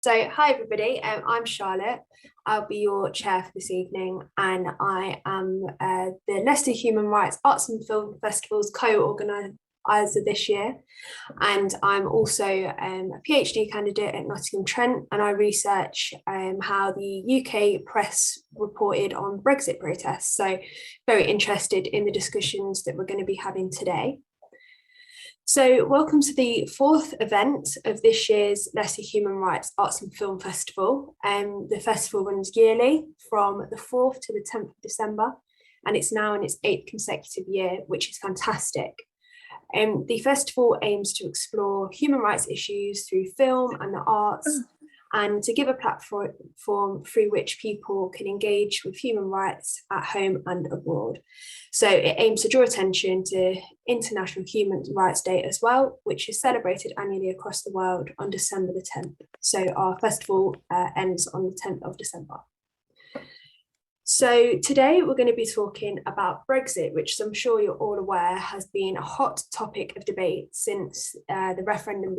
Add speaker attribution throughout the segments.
Speaker 1: So, hi everybody, I'm Charlotte. I'll be your chair for this evening, and I am the Leicester Human Rights Arts and Film Festival's co-organiser this year. And I'm also a PhD candidate at Nottingham Trent, and I research how the UK press reported on Brexit protests. So, very interested in the discussions that we're going to be having today. So welcome to the fourth event of this year's Leicester Human Rights Arts and Film Festival. The festival runs yearly from the 4th to the 10th of December, and it's now in its 8th consecutive year, which is fantastic. The festival aims to explore human rights issues through film and the arts, and to give a platform through which people can engage with human rights at home and abroad. So it aims to draw attention to International Human Rights Day as well, which is celebrated annually across the world on December the 10th. So our festival ends on the 10th of December. So today we're going to be talking about Brexit, which I'm sure you're all aware has been a hot topic of debate since the referendum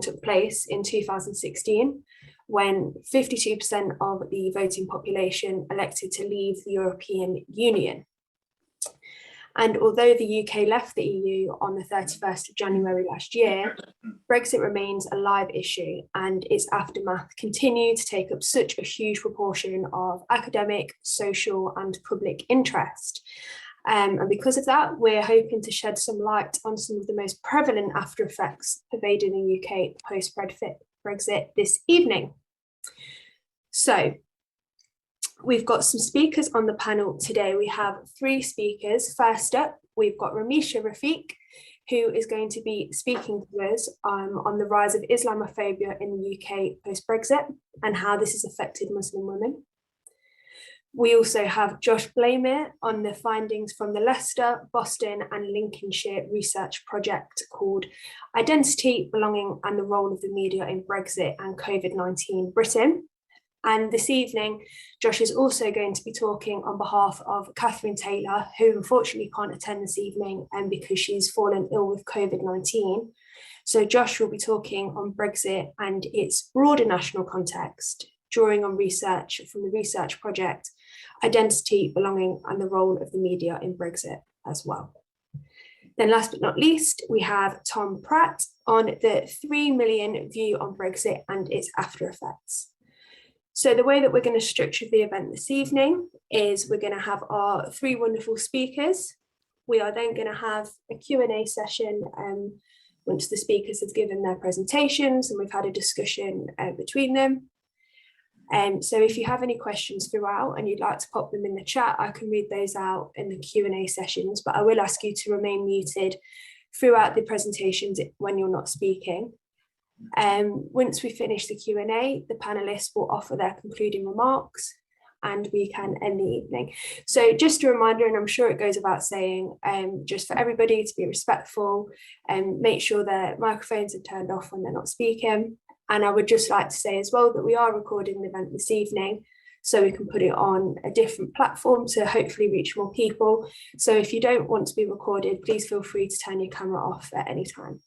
Speaker 1: took place in 2016, when 52% of the voting population elected to leave the European Union. And although the UK left the EU on the 31st of January last year, Brexit remains a live issue, and its aftermath continue to take up such a huge proportion of academic, social and public interest. And because of that, we're hoping to shed some light on some of the most prevalent after effects pervading the UK post-Brexit this evening. So, we've got some speakers on the panel today. We have three speakers. First up, we've got Ramisha Rafique, who is going to be speaking to us on the rise of Islamophobia in the UK post-Brexit and how this has affected Muslim women. We also have Josh Blamire on the findings from the Leicester, Boston and Lincolnshire research project called Identity, Belonging and the Role of the Media in Brexit and COVID-19 Britain. And this evening, Josh is also going to be talking on behalf of Catherine Taylor, who unfortunately can't attend this evening because she's fallen ill with COVID-19. So Josh will be talking on Brexit and its broader national context, drawing on research from the research project, Identity, Belonging and the Role of the Media in Brexit as well. Then last but not least, we have Tom Pratt on the 3 million view on Brexit and its after effects. So the way that we're going to structure the event this evening is we're going to have our three wonderful speakers. We are then going to have a Q&A session once the speakers have given their presentations and we've had a discussion between them. So if you have any questions throughout and you'd like to pop them in the chat, I can read those out in the Q&A sessions, but I will ask you to remain muted throughout the presentations when you're not speaking. Once we finish the Q&A, the panelists will offer their concluding remarks and we can end the evening. So just a reminder, and I'm sure it goes without saying, just for everybody to be respectful and make sure their microphones are turned off when they're not speaking. And I would just like to say as well that we are recording the event this evening, so we can put it on a different platform to hopefully reach more people. So if you don't want to be recorded, please feel free to turn your camera off at any time.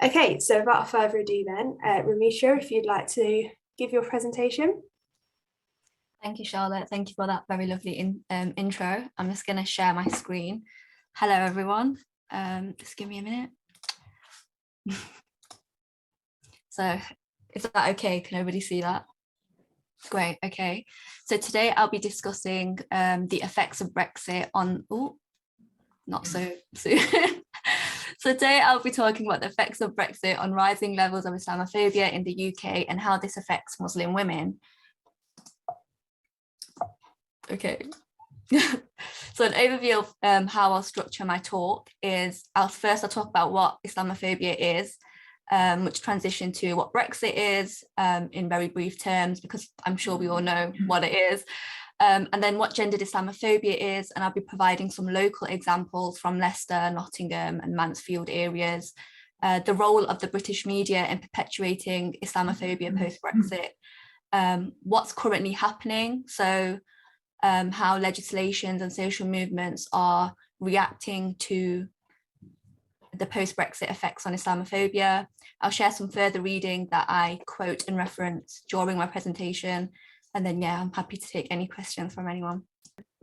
Speaker 1: Okay, so without further ado then, Ramisha, if you'd like to give your presentation.
Speaker 2: Thank you, Charlotte. Thank you for that very lovely intro. I'm just going to share my screen. Hello, everyone. Just give me a minute. So is that okay? Can everybody see that? Great, okay. So today I'll be discussing the effects of Brexit on, not so soon. So today I'll be talking about the effects of Brexit on rising levels of Islamophobia in the UK and how this affects Muslim women. Okay. So an overview of how I'll structure my talk is I'll talk about what Islamophobia is, which transition to what Brexit is in very brief terms, because I'm sure we all know what it is. And then what gendered Islamophobia is, and I'll be providing some local examples from Leicester, Nottingham and Mansfield areas, the role of the British media in perpetuating Islamophobia post-Brexit, what's currently happening, so how legislations and social movements are reacting to the post-Brexit effects on Islamophobia. I'll share some further reading that I quote and reference during my presentation. And then, yeah, I'm happy to take any questions from anyone.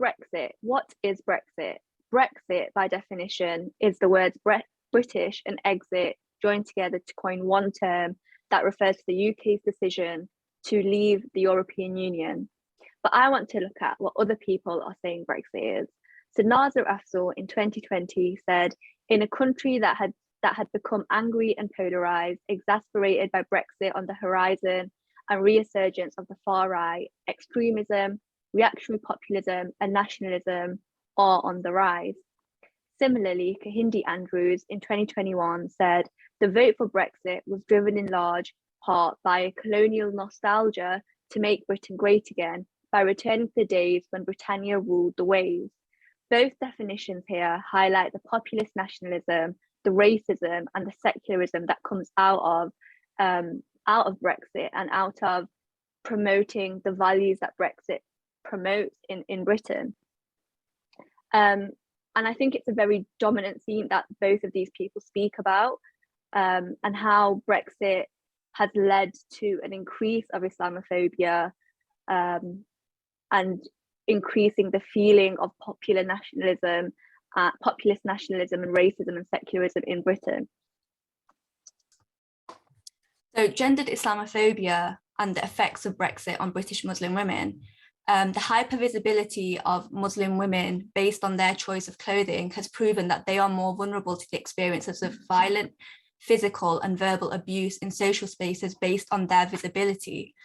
Speaker 3: Brexit. What is Brexit? Brexit, by definition, is the words British and exit joined together to coin one term that refers to the UK's decision to leave the European Union. But I want to look at what other people are saying Brexit is. So Nazir Afzal in 2020 said, in a country that had become angry and polarised, exasperated by Brexit on the horizon and resurgence of the far right, extremism, reactionary populism and nationalism are on the rise. Similarly, Kahindi Andrews in 2021 said, the vote for Brexit was driven in large part by a colonial nostalgia to make Britain great again by returning to the days when Britannia ruled the waves. Both definitions here highlight the populist nationalism, the racism and the secularism that comes out of Brexit and out of promoting the values that Brexit promotes in Britain. And I think it's a very dominant theme that both of these people speak about, and how Brexit has led to an increase of Islamophobia and increasing the feeling of populist nationalism and racism and secularism in Britain.
Speaker 2: So gendered Islamophobia and the effects of Brexit on British Muslim women. The hypervisibility of Muslim women based on their choice of clothing has proven that they are more vulnerable to the experiences of violent, physical and verbal abuse in social spaces based on their visibility.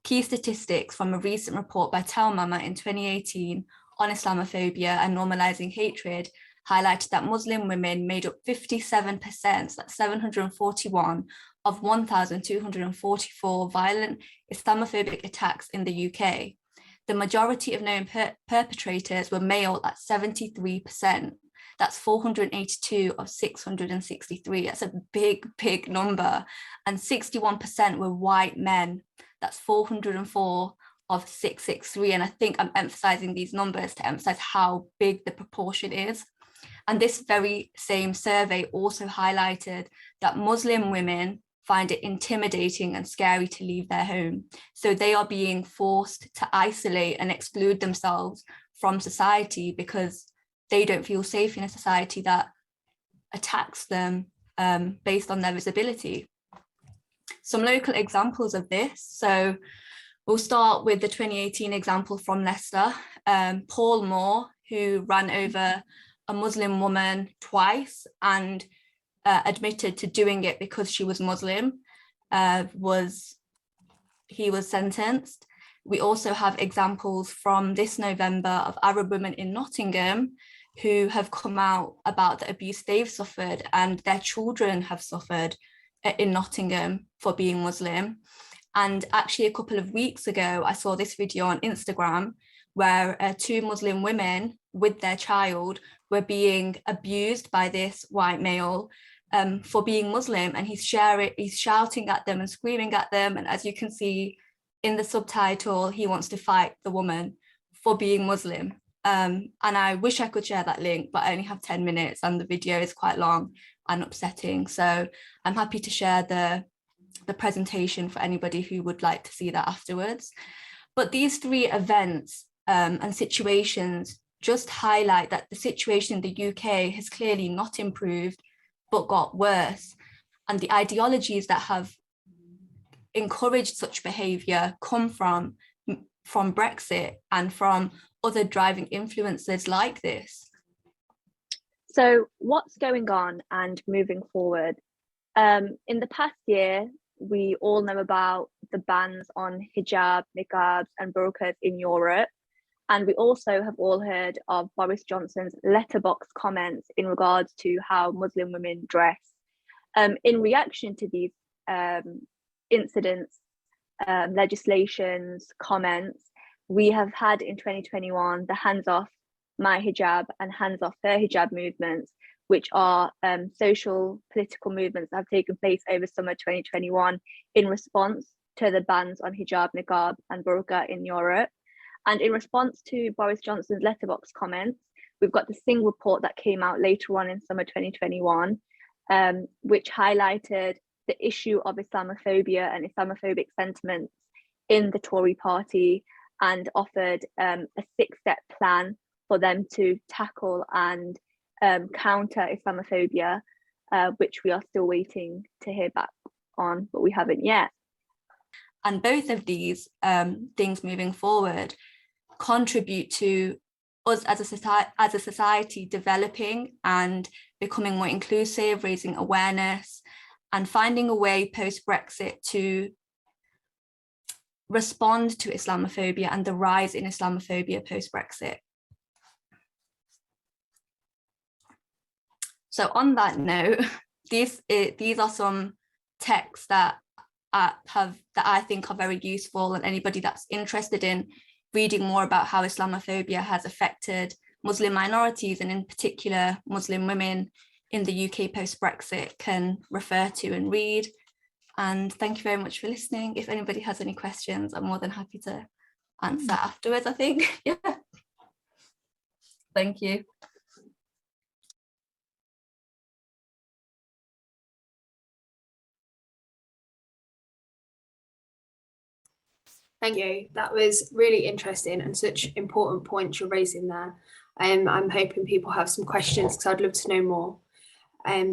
Speaker 2: Key statistics from a recent report by Telmama in 2018 on Islamophobia and normalizing hatred highlighted that Muslim women made up 57%, that's 741, of 1,244 violent Islamophobic attacks in the UK. The majority of known perpetrators were male at 73%. That's 482 of 663. That's a big, big number. And 61% were white men. That's 404 of 663. And I think I'm emphasizing these numbers to emphasize how big the proportion is. And this very same survey also highlighted that Muslim women find it intimidating and scary to leave their home. So they are being forced to isolate and exclude themselves from society because they don't feel safe in a society that attacks them based on their visibility. Some local examples of this. So we'll start with the 2018 example from Leicester. Paul Moore, who ran over a Muslim woman twice and admitted to doing it because she was Muslim, he was sentenced. We also have examples from this November of Arab women in Nottingham who have come out about the abuse they've suffered and their children have suffered in Nottingham for being Muslim. And actually a couple of weeks ago, I saw this video on Instagram where two Muslim women with their child were being abused by this white male for being Muslim, and he's shouting at them and screaming at them. And as you can see in the subtitle, he wants to fight the woman for being Muslim. And I wish I could share that link, but I only have 10 minutes and the video is quite long and upsetting. So I'm happy to share the presentation for anybody who would like to see that afterwards. But these three events and situations just highlight that the situation in the UK has clearly not improved, but got worse. And the ideologies that have encouraged such behaviour come from Brexit and from other driving influences like this.
Speaker 3: So what's going on and moving forward? In the past year, we all know about the bans on hijab, niqabs and burqas in Europe. And we also have all heard of Boris Johnson's letterbox comments in regards to how Muslim women dress. In reaction to these incidents, legislations, comments, we have had in 2021 the hands off my hijab and hands off her hijab movements, which are social political movements that have taken place over summer 2021 in response to the bans on hijab, niqab and burqa in Europe. And in response to Boris Johnson's letterbox comments, we've got the Singh report that came out later on in summer 2021, which highlighted the issue of Islamophobia and Islamophobic sentiments in the Tory party, and offered a 6-step plan for them to tackle and counter Islamophobia, which we are still waiting to hear back on, but we haven't yet.
Speaker 2: And both of these things moving forward contribute to us as a society developing and becoming more inclusive, raising awareness, and finding a way post-Brexit to respond to Islamophobia and the rise in Islamophobia post-Brexit. So on that note, these are some texts that I think are very useful, and anybody that's interested in reading more about how Islamophobia has affected Muslim minorities, and in particular Muslim women in the UK post-Brexit, can refer to and read. And thank you very much for listening. If anybody has any questions, I'm more than happy to answer afterwards, I think. Yeah. Thank you.
Speaker 1: Thank you. That was really interesting and such important points you're raising there. I'm hoping people have some questions because I'd love to know more.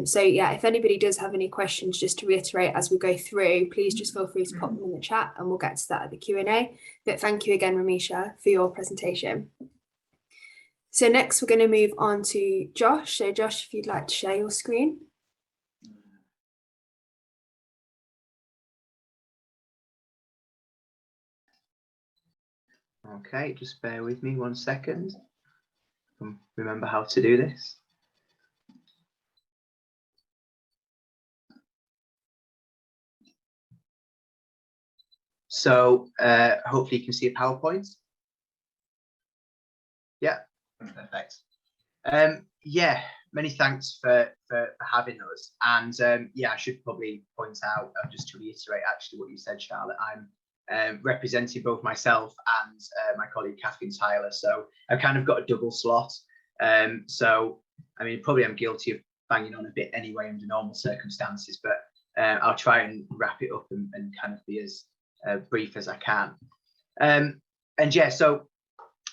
Speaker 1: So yeah, if anybody does have any questions, just to reiterate as we go through, please just feel free to pop them in the chat and we'll get to that at the Q&A. But thank you again, Ramisha, for your presentation. So next we're going to move on to Josh. So Josh, if you'd like to share your screen.
Speaker 4: Okay, just bear with me 1 second. Remember how to do this. So hopefully you can see a PowerPoint. Yeah, perfect. Yeah, many thanks for having us. And yeah, I should probably point out, just to reiterate actually what you said, Charlotte, I'm representing both myself and my colleague Catherine Tyler. So I've kind of got a double slot. So, I mean, probably I'm guilty of banging on a bit anyway under normal circumstances, but I'll try and wrap it up and kind of be as brief as I can. And yeah, so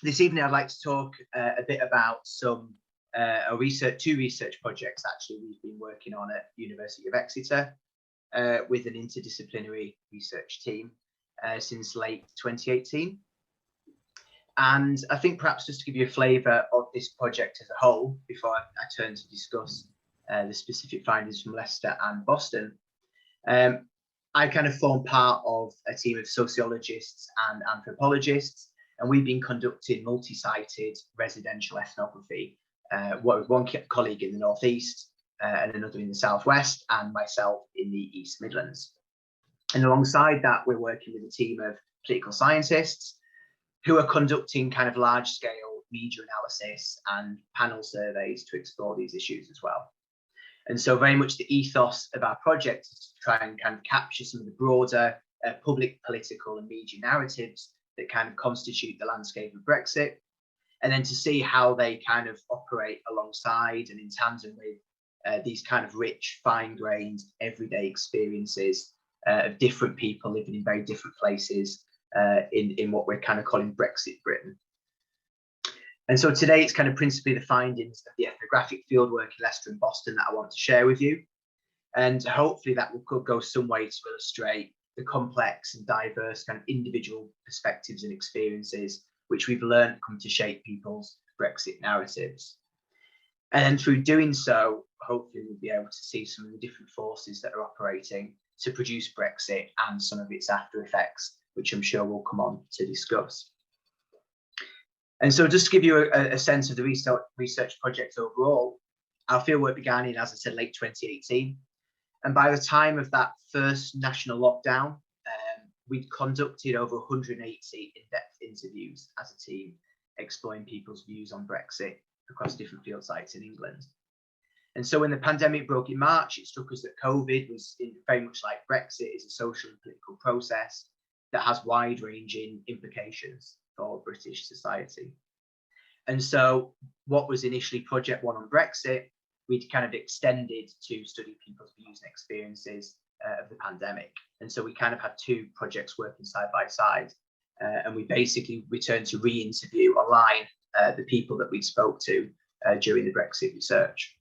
Speaker 4: this evening I'd like to talk a bit about some two research projects actually we've been working on at University of Exeter with an interdisciplinary research team since late 2018. And I think perhaps just to give you a flavour of this project as a whole, before I turn to discuss the specific findings from Leicester and Boston, I kind of form part of a team of sociologists and anthropologists, and we've been conducting multi-sited residential ethnography, with one colleague in the northeast and another in the southwest, and myself in the East Midlands. And alongside that, we're working with a team of political scientists who are conducting kind of large-scale media analysis and panel surveys to explore these issues as well. And so very much the ethos of our project is to try and kind of capture some of the broader public, political and media narratives that kind of constitute the landscape of Brexit, and then to see how they kind of operate alongside and in tandem with these kind of rich, fine-grained, everyday experiences of different people living in very different places in what we're kind of calling Brexit Britain. And so today it's kind of principally the findings of the ethnographic fieldwork in Leicester and Boston that I want to share with you. And hopefully that will go some way to illustrate the complex and diverse kind of individual perspectives and experiences which we've learned come to shape people's Brexit narratives. And then through doing so, hopefully we'll be able to see some of the different forces that are operating to produce Brexit and some of its after effects, which I'm sure we'll come on to discuss. And so just to give you a sense of the research project overall, our fieldwork began in, as I said, late 2018. And by the time of that first national lockdown, we'd conducted over 180 in-depth interviews as a team, exploring people's views on Brexit across different field sites in England. And so when the pandemic broke in March, it struck us that COVID was very much like Brexit, is a social and political process that has wide-ranging implications for British society. And so what was initially Project One on Brexit we'd kind of extended to study people's views and experiences of the pandemic. And so we kind of had two projects working side by side. And we basically returned to re-interview online the people that we spoke to during the Brexit research.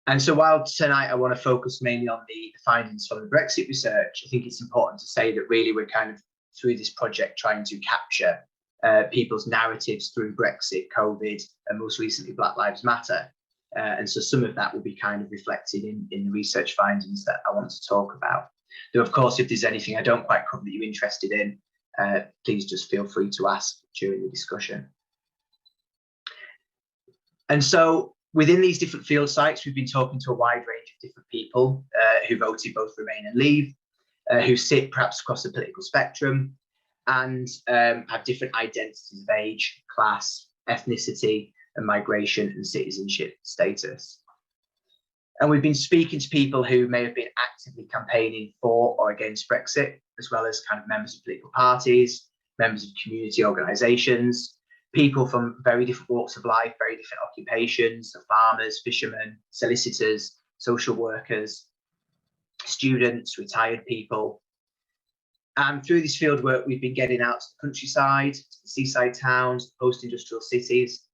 Speaker 4: And so while tonight I want to focus mainly on the findings from the Brexit research, I think it's important to say that really we're kind of through this project trying to capture people's narratives through Brexit, COVID, and most recently Black Lives Matter. And so some of that will be kind of reflected in the research findings that I want to talk about. Though, of course, if there's anything I don't quite cover that you're interested in, please just feel free to ask during the discussion. And so within these different field sites, we've been talking to a wide range of different people who voted both Remain and Leave, who sit perhaps across the political spectrum and have different identities of age, class, ethnicity, and migration and citizenship status. And we've been speaking to people who may have been actively campaigning for or against Brexit, as well as kind of members of political parties, members of community organisations, people from very different walks of life, very different occupations, so farmers, fishermen, solicitors, social workers, students, retired people. And through this field work, we've been getting out to the countryside, to the seaside towns, post-industrial cities.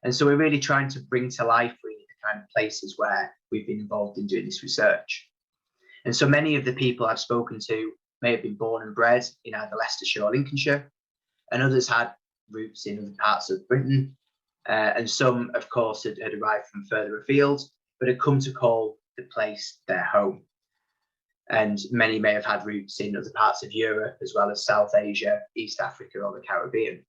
Speaker 4: And so we're really trying to bring to life really the kind of places where we've been involved in doing this research. And so many of the people I've spoken to may have been born and bred in either Leicestershire or Lincolnshire, and others had roots in other parts of Britain. And some, of course, had arrived from further afield, but had come to call the place their home. And many may have had roots in other parts of Europe, as well as South Asia, East Africa, or the Caribbean.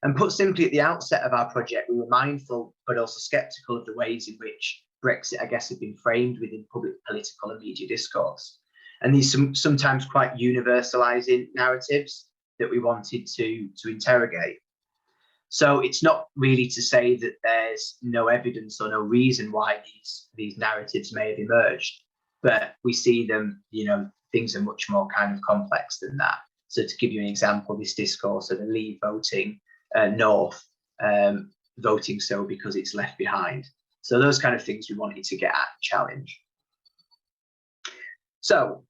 Speaker 4: And put simply, at the outset of our project, we were mindful, but also sceptical of the ways in which Brexit, I guess, had been framed within public, political and media discourse. And these sometimes quite universalizing narratives that we wanted to interrogate. So it's not really to say that there's no evidence or no reason why these narratives may have emerged, but we see them, you know, things are much more kind of complex than that. So to give you an example, this discourse of the Leave voting North voting so because it's left behind. So those kind of things we wanted to get at and challenge. So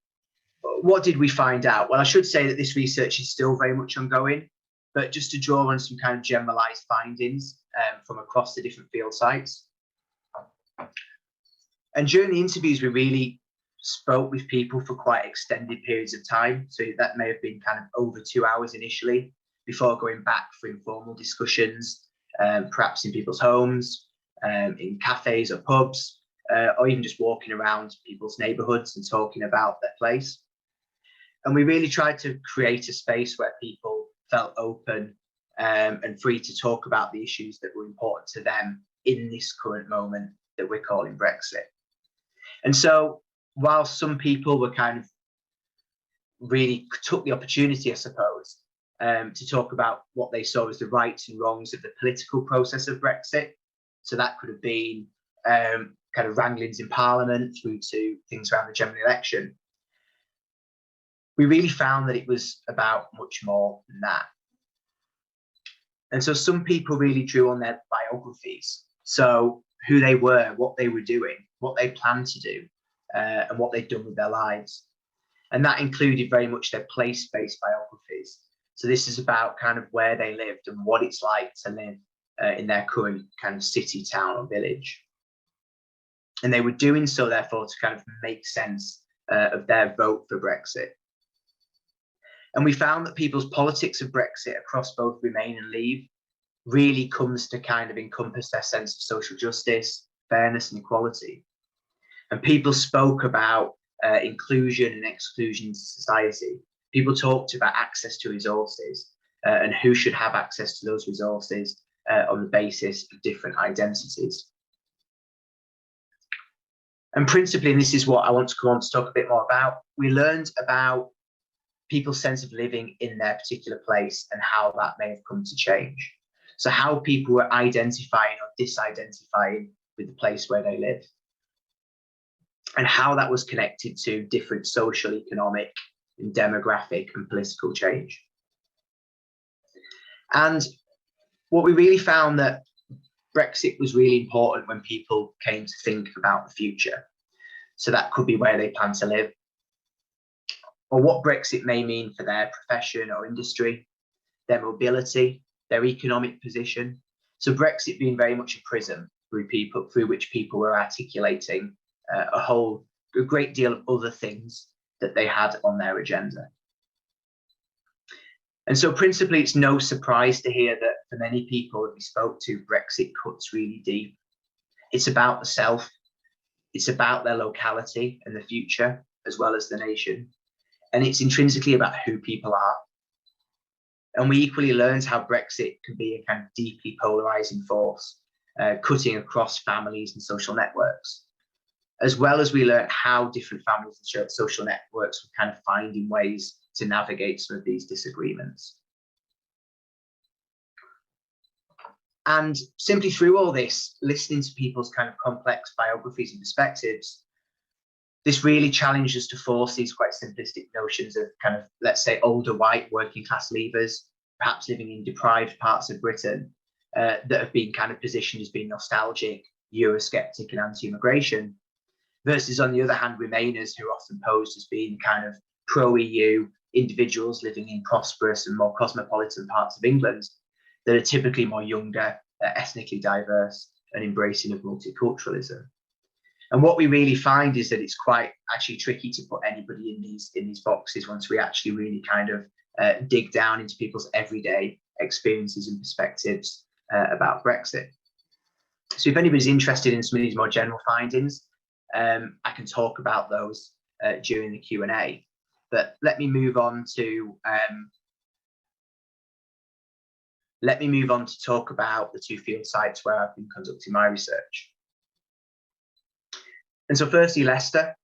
Speaker 4: what did we find out? Well, I should say that this research is still very much ongoing, but just to draw on some kind of generalized findings from across the different field sites. And during the interviews, we really spoke with people for quite extended periods of time. So that may have been kind of over 2 hours initially, before going back for informal discussions, perhaps in people's homes, in cafes or pubs, or even just walking around people's neighbourhoods and talking about their place. And we really tried to create a space where people felt open and free to talk about the issues that were important to them in this current moment that we're calling Brexit. And so while some people were kind of really took the opportunity, I suppose, to talk about what they saw as the rights and wrongs of the political process of Brexit. So that could have been kind of wranglings in Parliament through to things around the general election. We really found that it was about much more than that. And so some people really drew on their biographies. So who they were, what they were doing, what they planned to do, and what they'd done with their lives. And that included very much their place-based biographies. So this is about kind of where they lived and what it's like to live in their current kind of city, town or village. And they were doing so, therefore, to kind of make sense of their vote for Brexit. And we found that people's politics of Brexit across both Remain and Leave really comes to kind of encompass their sense of social justice, fairness and equality. And people spoke about inclusion and exclusion in society. People talked about access to resources and who should have access to those resources on the basis of different identities. And principally, and this is what I want to go on to talk a bit more about, we learned about people's sense of living in their particular place and how that may have come to change. So how people were identifying or disidentifying with the place where they live, and how that was connected to different social, economic, and demographic and political change. And what we really found that Brexit was really important when people came to think about the future. So that could be where they plan to live, or what Brexit may mean for their profession or industry, their mobility, their economic position. So Brexit being very much a prism through which people were articulating a great deal of other things that they had on their agenda. And so principally, it's no surprise to hear that for many people that we spoke to, Brexit cuts really deep. It's about the self, it's about their locality and the future, as well as the nation. And it's intrinsically about who people are. And we equally learned how Brexit can be a kind of deeply polarizing force, cutting across families and social networks, as well as we learned how different families and social networks were kind of finding ways to navigate some of these disagreements. And simply through all this, listening to people's kind of complex biographies and perspectives, this really challenged us to force these quite simplistic notions of kind of, let's say, older white working class leavers, perhaps living in deprived parts of Britain, that have been kind of positioned as being nostalgic, Eurosceptic and anti-immigration, versus on the other hand, Remainers who are often posed as being kind of pro-EU individuals living in prosperous and more cosmopolitan parts of England that are typically more younger, ethnically diverse and embracing of multiculturalism. And what we really find is that it's quite actually tricky to put anybody in these boxes once we actually really kind of dig down into people's everyday experiences and perspectives about Brexit. So if anybody's interested in some of these more general findings, I can talk about those during the Q&A. But let me move on to talk about the two field sites where I've been conducting my research. And so firstly, Leicester.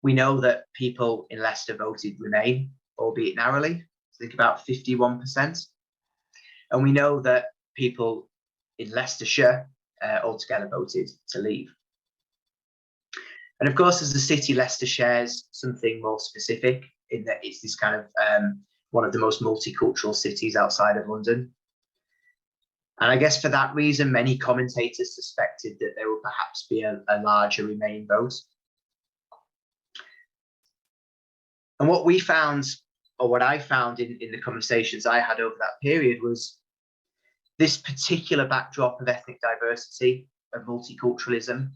Speaker 4: We know that people in Leicester voted Remain, albeit narrowly, I think about 51%. And we know that people in Leicestershire altogether voted to leave. And of course, as the city, Leicester shares something more specific in that it's this kind of one of the most multicultural cities outside of London. And I guess for that reason, many commentators suspected that there will perhaps be a larger Remain vote. And what we found, or what I found in the conversations I had over that period, was this particular backdrop of ethnic diversity, of multiculturalism,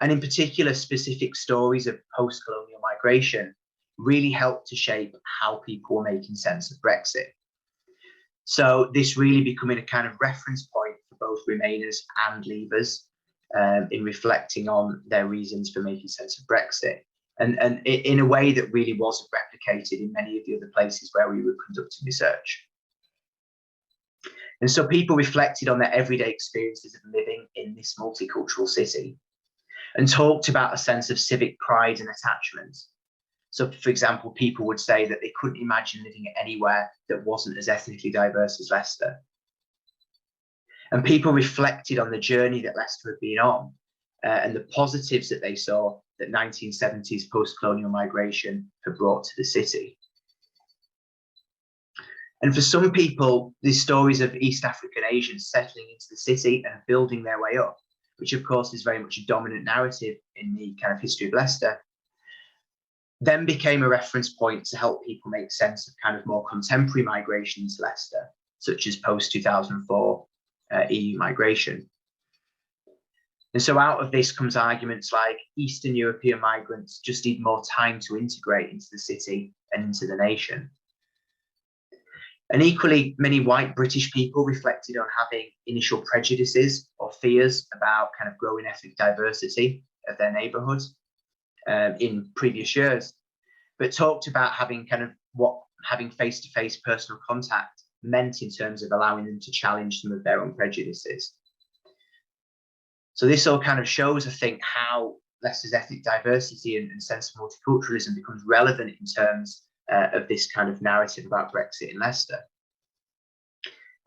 Speaker 4: and in particular, specific stories of post-colonial migration really helped to shape how people were making sense of Brexit. So this really becoming a kind of reference point for both Remainers and Leavers in reflecting on their reasons for making sense of Brexit. And in a way that really wasn't replicated in many of the other places where we were conducting research. And so people reflected on their everyday experiences of living in this multicultural city and talked about a sense of civic pride and attachment. So, for example, people would say that they couldn't imagine living anywhere that wasn't as ethnically diverse as Leicester. And people reflected on the journey that Leicester had been on and the positives that they saw that 1970s post-colonial migration had brought to the city. And for some people, these stories of East African Asians settling into the city and building their way up, which of course is very much a dominant narrative in the kind of history of Leicester, then became a reference point to help people make sense of kind of more contemporary migration into Leicester, such as post-2004 EU migration. And so out of this comes arguments like Eastern European migrants just need more time to integrate into the city and into the nation. And equally, many white British people reflected on having initial prejudices or fears about kind of growing ethnic diversity of their neighbourhood in previous years, but talked about having kind of what having face-to-face personal contact meant in terms of allowing them to challenge some of their own prejudices. So this all kind of shows, I think, how Leicester's ethnic diversity and sense of multiculturalism becomes relevant in terms of this kind of narrative about Brexit in Leicester.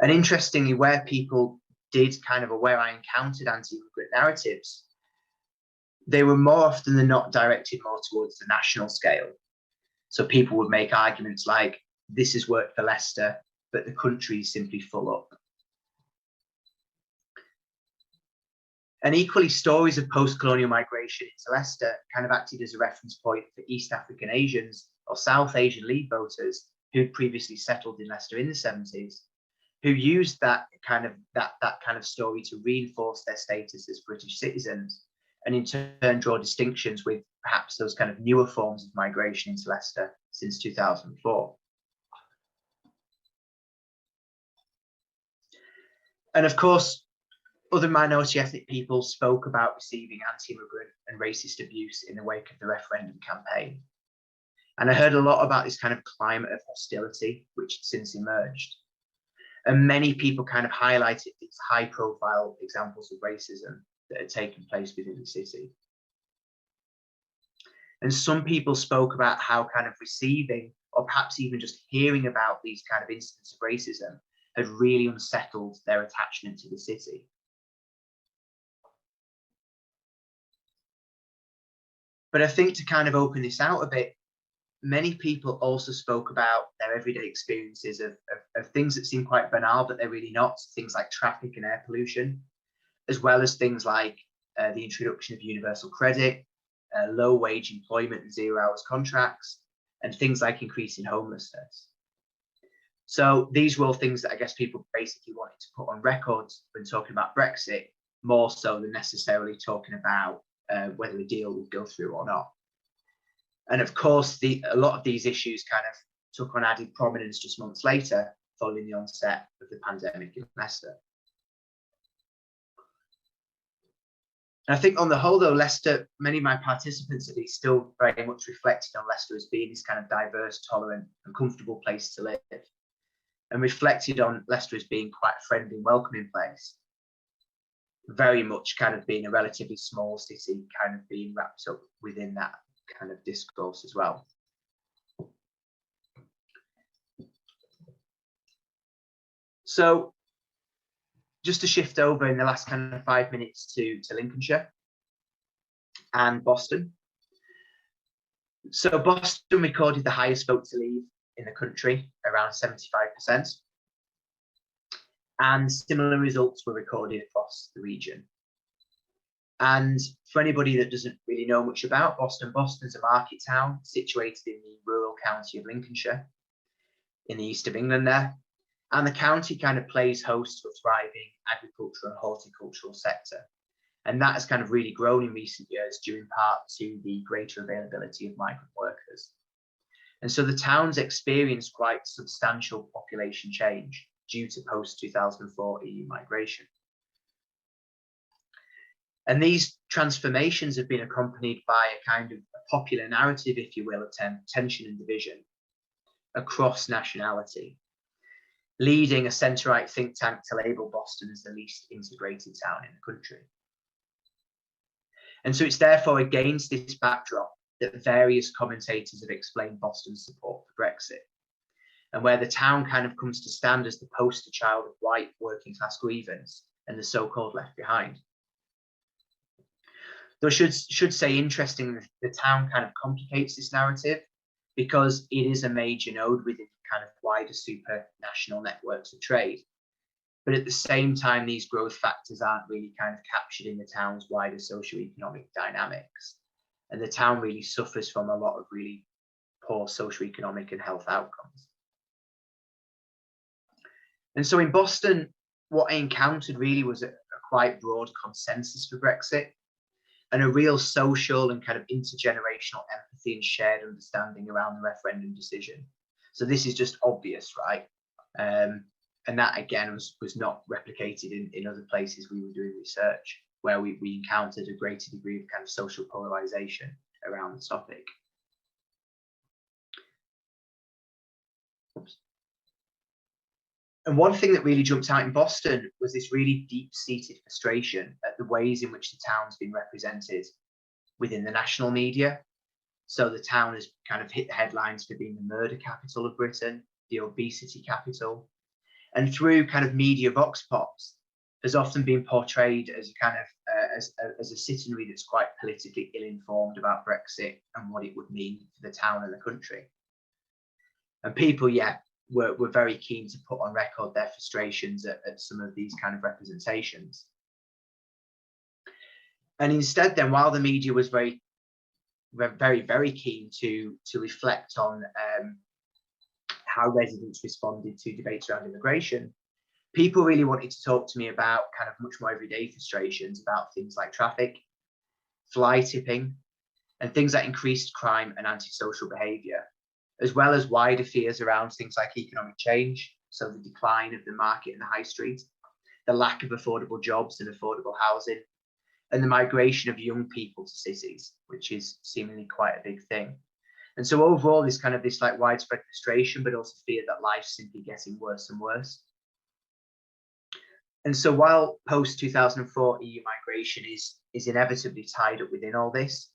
Speaker 4: And interestingly, where people did kind of, or where I encountered anti-immigrant narratives, they were more often than not directed more towards the national scale. So people would make arguments like, this has worked for Leicester, but the country is simply full up. And equally, stories of post-colonial migration into Leicester kind of acted as a reference point for East African Asians or South Asian Leave voters who'd previously settled in Leicester in the 70s, who used that kind of story to reinforce their status as British citizens, and in turn draw distinctions with perhaps those kind of newer forms of migration into Leicester since 2004. And of course, other minority ethnic peoples spoke about receiving anti-immigrant and racist abuse in the wake of the referendum campaign. And I heard a lot about this kind of climate of hostility, which had since emerged. And many people kind of highlighted these high-profile examples of racism that had taken place within the city. And some people spoke about how kind of receiving, or perhaps even just hearing about these kind of instances of racism had really unsettled their attachment to the city. But I think to kind of open this out a bit, many people also spoke about their everyday experiences of things that seem quite banal, but they're really not. Things like traffic and air pollution, as well as things like the introduction of universal credit, low wage employment and 0 hours contracts, and things like increasing homelessness. So these were all things that I guess people basically wanted to put on record when talking about Brexit, more so than necessarily talking about whether a deal would go through or not. And of course, a lot of these issues kind of took on added prominence just months later, following the onset of the pandemic in Leicester. And I think on the whole, though, Leicester, many of my participants at least still very much reflected on Leicester as being this kind of diverse, tolerant and comfortable place to live, and reflected on Leicester as being quite a friendly, welcoming place, very much kind of being a relatively small city, kind of being wrapped up within that kind of discourse as well. So just to shift over in the last kind of 5 minutes to Lincolnshire and Boston. So Boston recorded the highest vote to leave in the country, around 75%. And similar results were recorded across the region. And for anybody that doesn't really know much about Boston, Boston's a market town situated in the rural county of Lincolnshire, in the east of England there. And the county kind of plays host to a thriving agricultural and horticultural sector. And that has kind of really grown in recent years, due in part to the greater availability of migrant workers. And so the town's experienced quite substantial population change due to post-2004 EU migration. And these transformations have been accompanied by a kind of a popular narrative, if you will, of tension and division across nationality, leading a centre-right think tank to label Boston as the least integrated town in the country. And so it's therefore against this backdrop that various commentators have explained Boston's support for Brexit, and where the town kind of comes to stand as the poster child of white working class grievance and the so-called left behind. Though I should say, interestingly, the town kind of complicates this narrative because it is a major node within kind of wider supranational networks of trade. But at the same time, these growth factors aren't really kind of captured in the town's wider socioeconomic dynamics. And the town really suffers from a lot of really poor socioeconomic and health outcomes. And so in Boston, what I encountered really was a quite broad consensus for Brexit, and a real social and kind of intergenerational empathy and shared understanding around the referendum decision. So this is just obvious, right? And that again was not replicated in other places we were doing research, where we encountered a greater degree of kind of social polarization around the topic. Oops. And one thing that really jumped out in Boston was this really deep-seated frustration at the ways in which the town's been represented within the national media. So the town has kind of hit the headlines for being the murder capital of Britain, the obesity capital, and through kind of media vox pops, has often been portrayed as a kind of as a citizenry that's quite politically ill-informed about Brexit and what it would mean for the town and the country. And people, were very keen to put on record their frustrations at some of these kind of representations. And instead then, while the media was very, very keen to reflect on how residents responded to debates around immigration, people really wanted to talk to me about kind of much more everyday frustrations about things like traffic, fly tipping, and things like increased crime and antisocial behaviour, as well as wider fears around things like economic change, so the decline of the market and the high street, the lack of affordable jobs and affordable housing, and the migration of young people to cities, which is seemingly quite a big thing. And so overall, there's kind of this like widespread frustration, but also fear that life's simply getting worse and worse. And so while post-2004 EU migration is inevitably tied up within all this,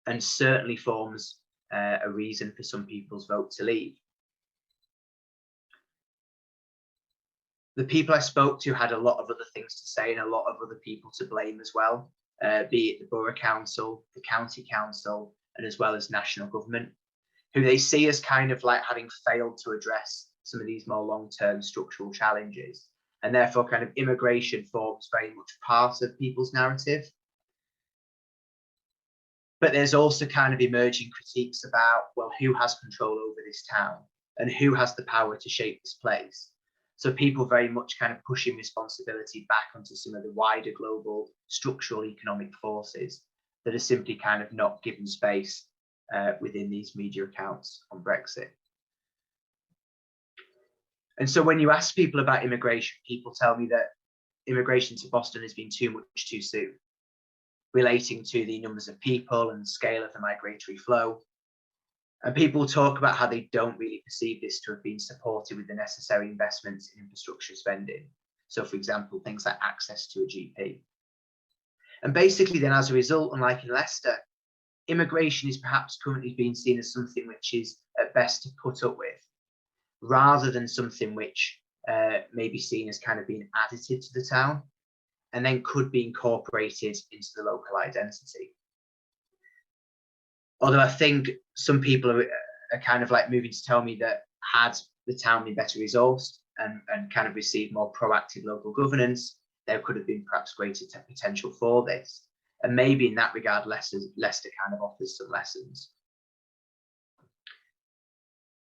Speaker 4: and certainly forms a reason for some people's vote to leave, the people I spoke to had a lot of other things to say and a lot of other people to blame as well, be it the borough council, the county council, and as well as national government, who they see as kind of like having failed to address some of these more long-term structural challenges. And therefore kind of immigration forms very much part of people's narrative. But there's also kind of emerging critiques about, well, who has control over this town and who has the power to shape this place? So people very much kind of pushing responsibility back onto some of the wider global structural economic forces that are simply kind of not given space within these media accounts on Brexit. And so when you ask people about immigration, people tell me that immigration to Boston has been too much too soon, relating to the numbers of people and scale of the migratory flow. And people talk about how they don't really perceive this to have been supported with the necessary investments in infrastructure spending. So for example, things like access to a GP. And basically then as a result, unlike in Leicester, immigration is perhaps currently being seen as something which is at best to put up with, rather than something which may be seen as kind of being additive to the town and then could be incorporated into the local identity. Although I think some people are kind of like moving to tell me that had the town been better resourced and kind of received more proactive local governance, there could have been perhaps greater potential for this. And maybe in that regard, Leicester kind of offers some lessons.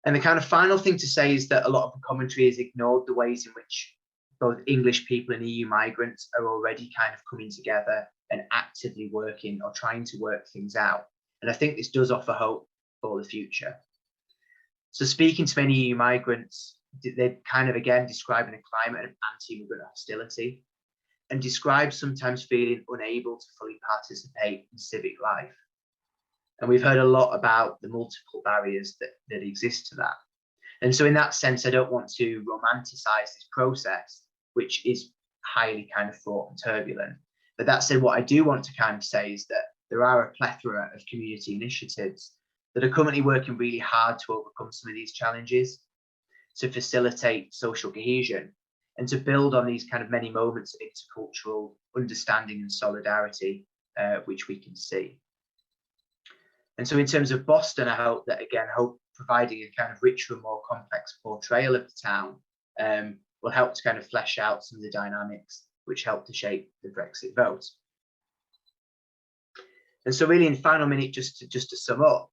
Speaker 4: And the kind of final thing to say is that a lot of the commentary has ignored the ways in which both English people and EU migrants are already kind of coming together and actively working or trying to work things out. And I think this does offer hope for the future. So speaking to many EU migrants, they're kind of again describing a climate of anti-immigrant hostility and describe sometimes feeling unable to fully participate in civic life. And we've heard a lot about the multiple barriers that exist to that. And so in that sense, I don't want to romanticize this process, which is highly kind of fraught and turbulent. But that said, what I do want to kind of say is that there are a plethora of community initiatives that are currently working really hard to overcome some of these challenges, to facilitate social cohesion, and to build on these kind of many moments of intercultural understanding and solidarity, which we can see. And so in terms of Boston, I hope that, again, providing a kind of richer and more complex portrayal of the town will help to kind of flesh out some of the dynamics which help to shape the Brexit vote. And so really in final minute, just to sum up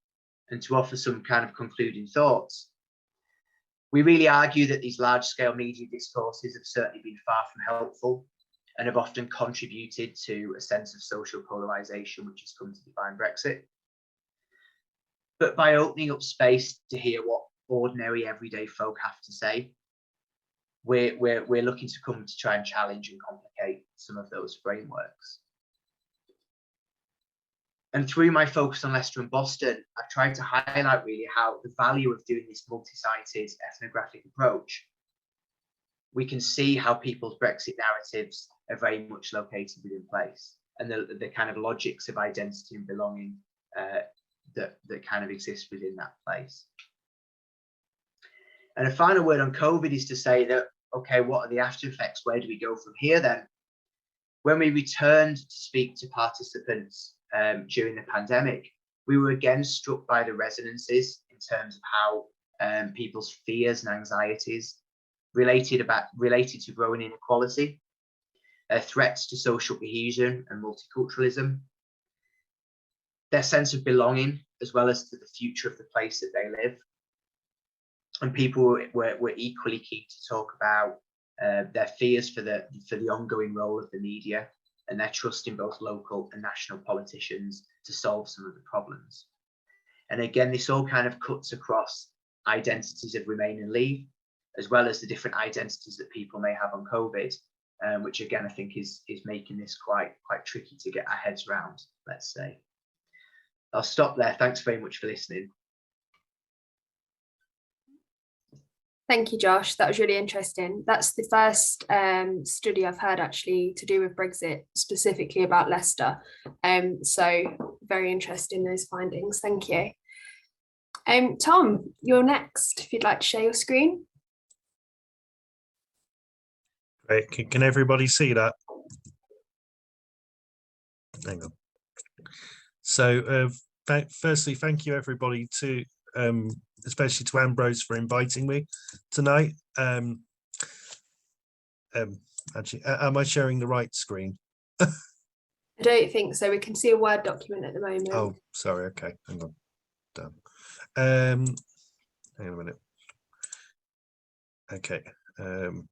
Speaker 4: and to offer some kind of concluding thoughts, we really argue that these large-scale media discourses have certainly been far from helpful and have often contributed to a sense of social polarisation which has come to define Brexit. But by opening up space to hear what ordinary everyday folk have to say, we're looking to come to try and challenge and complicate some of those frameworks. And through my focus on Leicester and Boston, I've tried to highlight really how the value of doing this multi-sided ethnographic approach, we can see how people's Brexit narratives are very much located within place, and the kind of logics of identity and belonging that kind of exist within that place. And a final word on COVID is to say that, okay, what are the after effects? Where do we go from here then? When we returned to speak to participants during the pandemic, we were again struck by the resonances in terms of how people's fears and anxieties related to growing inequality, threats to social cohesion and multiculturalism, their sense of belonging, as well as to the future of the place that they live. And people were equally keen to talk about their fears for the ongoing role of the media and their trust in both local and national politicians to solve some of the problems. And again, this all kind of cuts across identities of Remain and Leave, as well as the different identities that people may have on COVID, which again, I think is making this quite tricky to get our heads around, let's say. I'll stop there. Thanks very much for listening.
Speaker 1: Thank you, Josh. That was really interesting. That's the first study I've heard actually to do with Brexit, specifically about Leicester. So very interesting, those findings. Thank you. Tom, you're next, if you'd like to share your screen.
Speaker 5: Great. Can everybody see that? Hang on. So firstly, thank you everybody to especially to Ambrose for inviting me tonight. Actually, am I sharing the right screen?
Speaker 1: I don't think so. We can see a Word document at the moment.
Speaker 5: Oh, sorry. Okay, hang on. Done. Hang on a minute. Okay. Gonna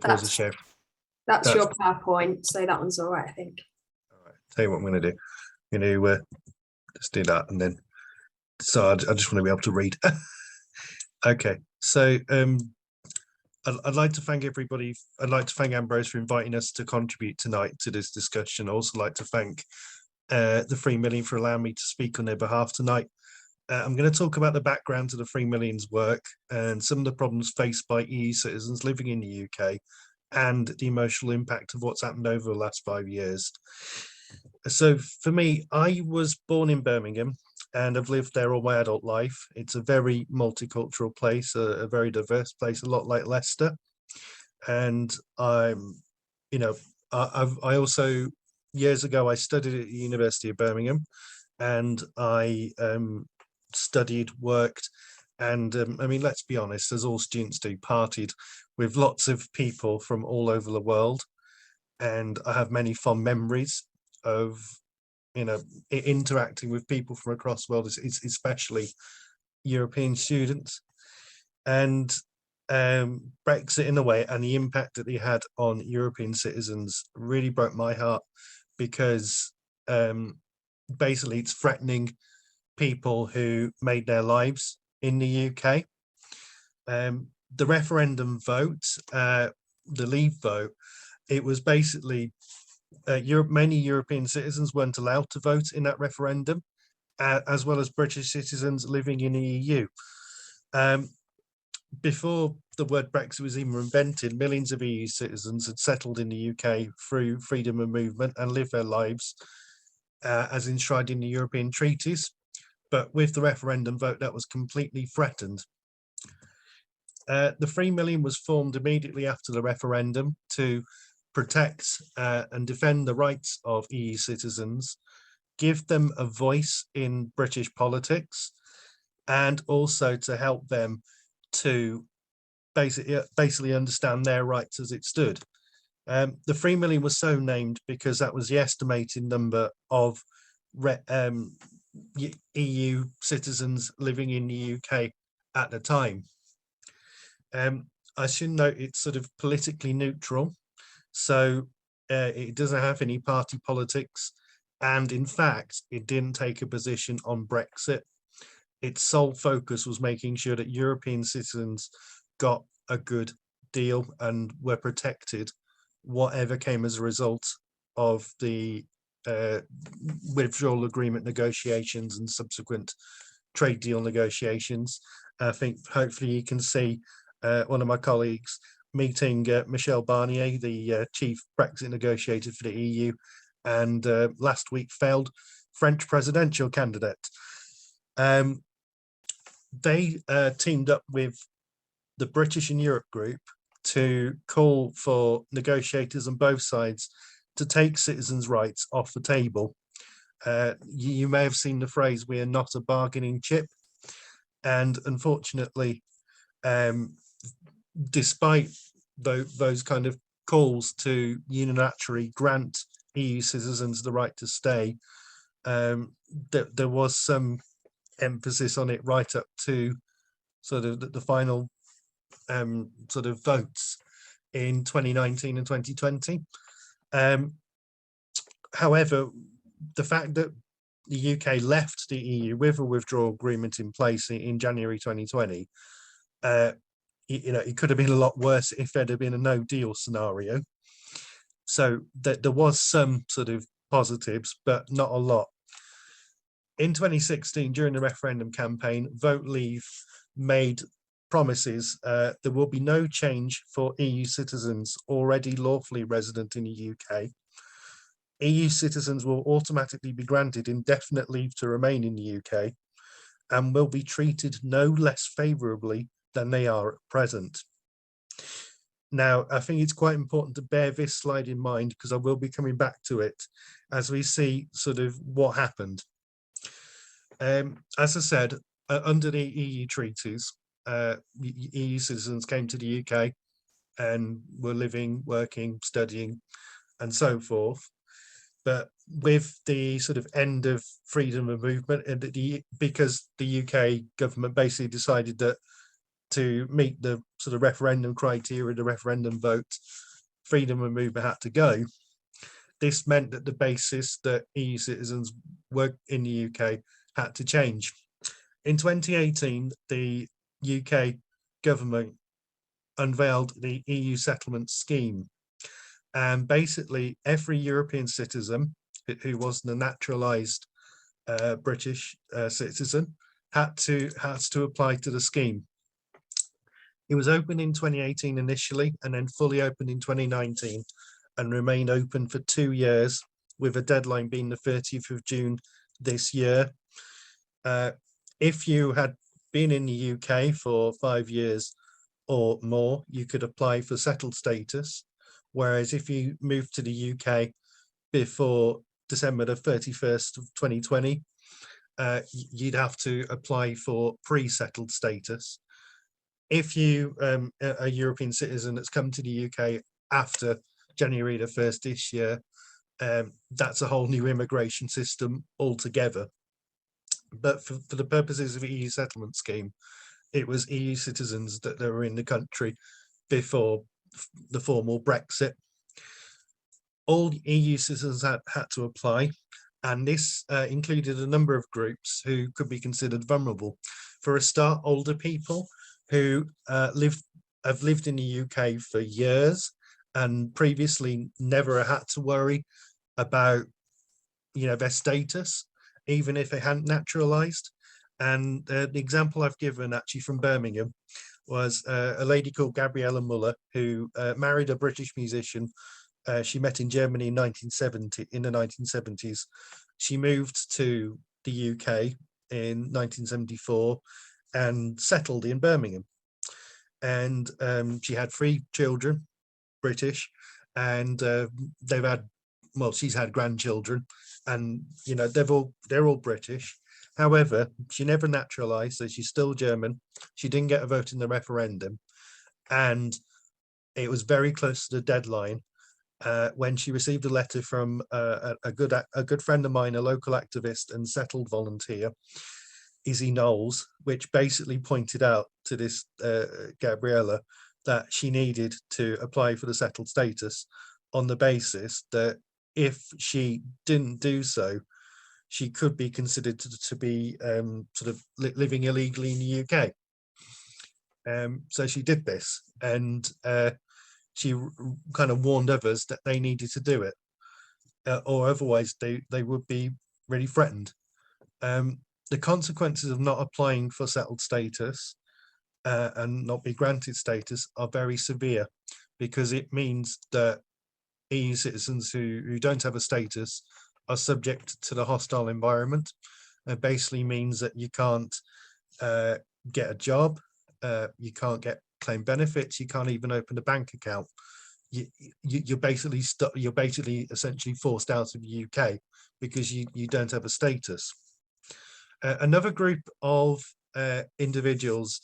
Speaker 5: pause the share.
Speaker 1: That's your PowerPoint, so that one's all right, I think.
Speaker 5: All right. Tell you what I'm going to do. I'm going to just do that, and then so I just want to be able to read. Okay, so I'd like to thank everybody. I'd like to thank Ambrose for inviting us to contribute tonight to this discussion. I'd also like to thank the 3 Million for allowing me to speak on their behalf tonight. I'm going to talk about the background to the 3 Million's work and some of the problems faced by EU citizens living in the UK and the emotional impact of what's happened over the last 5 years. So for me, I was born in Birmingham and I've lived there all my adult life. It's a very multicultural place, a very diverse place, a lot like Leicester. And I also, years ago, I studied at the University of Birmingham, and I studied, worked, and I mean, let's be honest, as all students do, partied with lots of people from all over the world. And I have many fond memories of, interacting with people from across the world, especially European students. And Brexit, in a way, and the impact that it had on European citizens really broke my heart, because basically it's threatening people who made their lives in the UK. The referendum vote, the Leave vote, it was basically many European citizens weren't allowed to vote in that referendum, as well as British citizens living in the EU. Before the word Brexit was even invented, millions of EU citizens had settled in the UK through freedom of movement and lived their lives as enshrined in the European treaties. But with the referendum vote, that was completely threatened. The 3 Million was formed immediately after the referendum to protect and defend the rights of EU citizens, give them a voice in British politics, and also to help them to basically understand their rights as it stood. The 3 Million was so named because that was the estimated number of EU citizens living in the UK at the time. I should note it's sort of politically neutral, so it doesn't have any party politics, and in fact it didn't take a position on Brexit. Its sole focus was making sure that European citizens got a good deal and were protected whatever came as a result of the withdrawal agreement negotiations and subsequent trade deal negotiations. I think hopefully you can see one of my colleagues meeting Michel Barnier, the chief Brexit negotiator for the EU, and last week failed French presidential candidate. They teamed up with the British and Europe group to call for negotiators on both sides to take citizens' rights off the table. You may have seen the phrase, "We are not a bargaining chip." And unfortunately, despite those kind of calls to unilaterally grant EU citizens the right to stay, there was some emphasis on it right up to sort of the final sort of votes in 2019 and 2020. However, the fact that the UK left the EU with a withdrawal agreement in place in January 2020, it could have been a lot worse if there'd have been a no deal scenario. So that there was some sort of positives, but not a lot. In 2016, during the referendum campaign, Vote Leave made promises. There will be no change for EU citizens already lawfully resident in the UK. EU citizens will automatically be granted indefinite leave to remain in the UK and will be treated no less favourably than they are at present. Now, I think it's quite important to bear this slide in mind because I will be coming back to it as we see sort of what happened. As I said, under the EU treaties, EU citizens came to the UK and were living, working, studying, and so forth. But with the sort of end of freedom of movement, and because the UK government basically decided that to meet the sort of referendum criteria, the referendum vote, freedom of movement had to go. This meant that the basis that EU citizens were in the UK had to change. In 2018, the UK government unveiled the EU settlement scheme. And basically every European citizen who wasn't a naturalised British citizen had to apply to the scheme. It was open in 2018 initially and then fully opened in 2019 and remained open for 2 years with a deadline being the 30th of June this year. If you had been in the UK for 5 years or more, you could apply for settled status. Whereas if you moved to the UK before December the 31st of 2020, you'd have to apply for pre-settled status. If you a European citizen that's come to the UK after January the 1st this year, that's a whole new immigration system altogether. But for the purposes of the EU settlement scheme, it was EU citizens that were in the country before the formal Brexit. All EU citizens had to apply, and this included a number of groups who could be considered vulnerable. For a start, older people who have lived in the UK for years and previously never had to worry about their status, even if they hadn't naturalised. And the example I've given actually from Birmingham was a lady called Gabriella Muller who married a British musician. She met in Germany in the 1970s. She moved to the UK in 1974 and settled in Birmingham. And she had 3 children, British, and she's had grandchildren, and they're all British. However, she never naturalised, so she's still German. She didn't get a vote in the referendum, and it was very close to the deadline when she received a letter from a good friend of mine, a local activist and settled volunteer, Izzy Knowles, which basically pointed out to this Gabriella that she needed to apply for the settled status on the basis that if she didn't do so, she could be considered to be sort of living illegally in the UK. So she did this, and she kind of warned others that they needed to do it, or otherwise they would be really threatened. The consequences of not applying for settled status and not be granted status are very severe, because it means that EU citizens who don't have a status are subject to the hostile environment. It basically means that you can't get a job, you can't claim benefits, you can't even open a bank account. You're basically essentially forced out of the UK because you don't have a status. Another group of individuals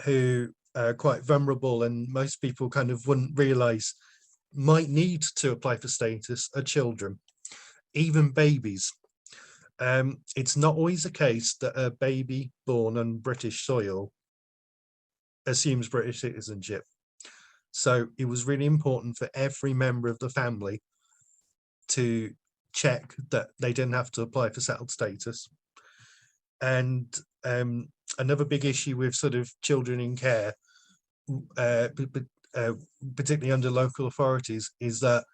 Speaker 5: who are quite vulnerable, and most people kind of wouldn't realise might need to apply for status are children, even babies. It's not always the case that a baby born on British soil assumes British citizenship. So it was really important for every member of the family to check that they didn't have to apply for settled status. And another big issue with sort of children in care, particularly under local authorities, is that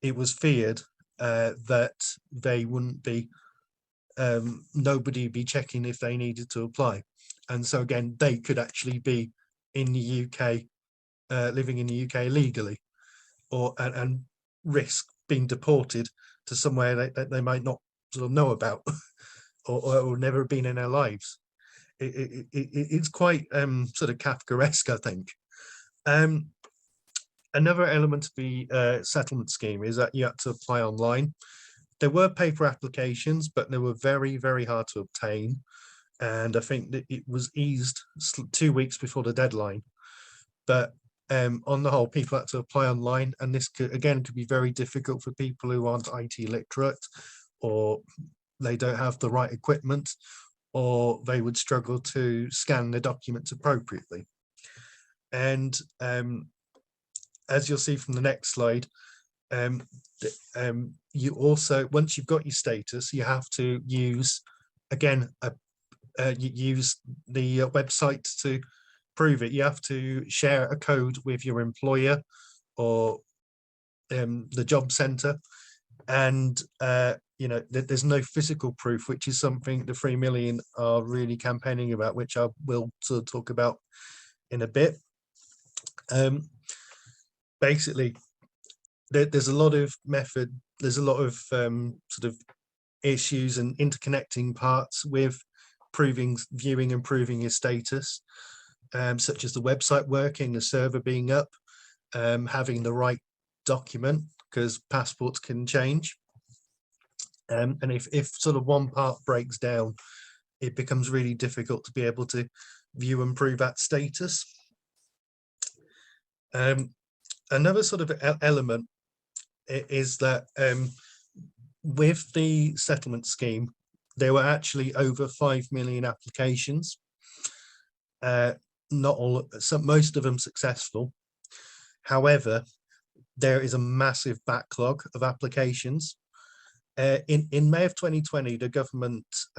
Speaker 5: it was feared that they wouldn't be, nobody be checking if they needed to apply. And so again, they could actually be in the UK, living in the UK legally, and risk being deported to somewhere that they might not sort of know about or never been in their lives. It's quite sort of Kafkaesque, I think. Another element of the settlement scheme is that you had to apply online. There were paper applications, but they were very, very hard to obtain. And I think that it was eased 2 weeks before the deadline. But on the whole, people had to apply online. And this could be very difficult for people who aren't IT literate, or they don't have the right equipment, or they would struggle to scan the documents appropriately. And as you'll see from the next slide, you also, once you've got your status, you have to use, again, use the website to prove it. You have to share a code with your employer or the job centre, and you know, there's no physical proof, which is something the 3 Million are really campaigning about, which I will sort of talk about in a bit. Basically, there's a lot of there's a lot of sort of issues and interconnecting parts with viewing and proving your status, such as the website working, the server being up, having the right document, because passports can change. And if sort of one part breaks down, it becomes really difficult to be able to view and prove that status. Another sort of element is that with the settlement scheme, there were actually over 5 million applications. Not all, most of them successful. However, there is a massive backlog of applications. In May of 2020, the government's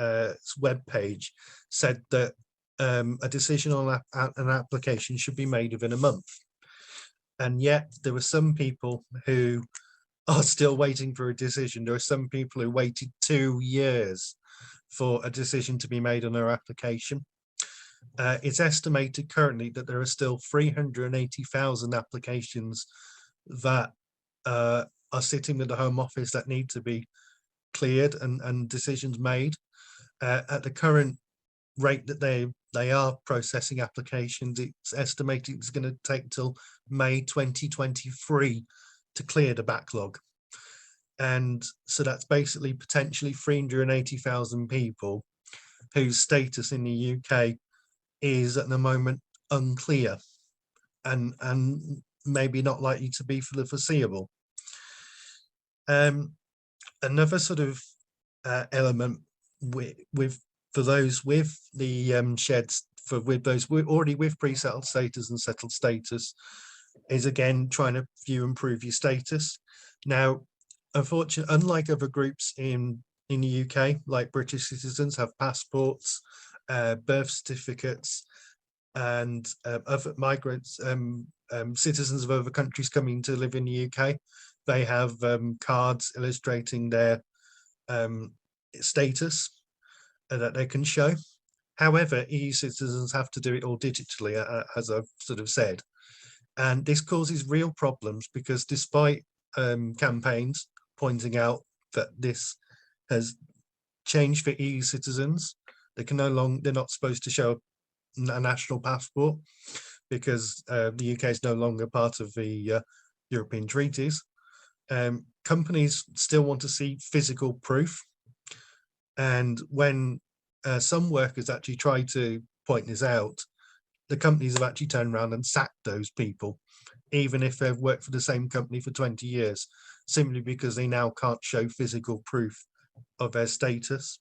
Speaker 5: webpage said that a decision on an application should be made within a month. And yet there were some people who are still waiting for a decision. There are some people who waited 2 years for a decision to be made on their application. It's estimated currently that there are still 380,000 applications that are sitting with the Home Office that need to be cleared and decisions made. At the current rate that they are processing applications, it's estimated it's going to take till May 2023 to clear the backlog. And so that's basically potentially 380,000 people whose status in the UK is at the moment unclear and maybe not likely to be for the foreseeable. Another sort of element for those with the sheds, with those already with pre-settled status and settled status, is again trying to view and prove your status. Now, unfortunately, unlike other groups in the UK, like British citizens have passports, birth certificates, and other migrants, citizens of other countries coming to live in the UK, they have cards illustrating their status that they can show. However, EU citizens have to do it all digitally, as I've sort of said. And this causes real problems because despite campaigns pointing out that this has changed for EU citizens, they can they're not supposed to show a national passport because the UK is no longer part of the European treaties. Companies still want to see physical proof, and when some workers actually try to point this out, the companies have actually turned around and sacked those people even if they've worked for the same company for 20 years, simply because they now can't show physical proof of their status.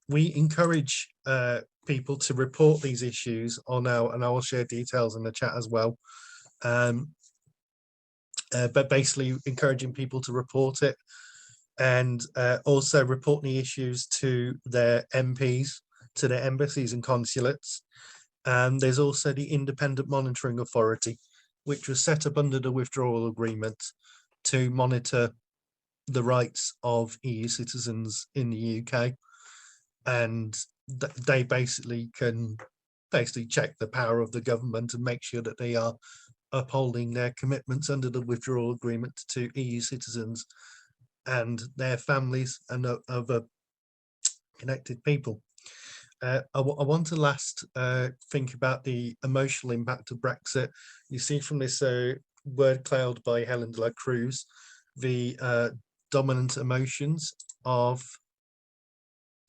Speaker 5: We encourage people to report these issues on our, and I will share details in the chat as well. But basically encouraging people to report it, and also report the issues to their MPs, to their embassies and consulates. And there's also the Independent Monitoring Authority, which was set up under the withdrawal agreement to monitor the rights of EU citizens in the UK. And they basically can check the power of the government and make sure that they are upholding their commitments under the withdrawal agreement to EU citizens and their families and other connected people. I want to last think about the emotional impact of Brexit. You see from this word cloud by Helen de la Cruz, the dominant emotions of,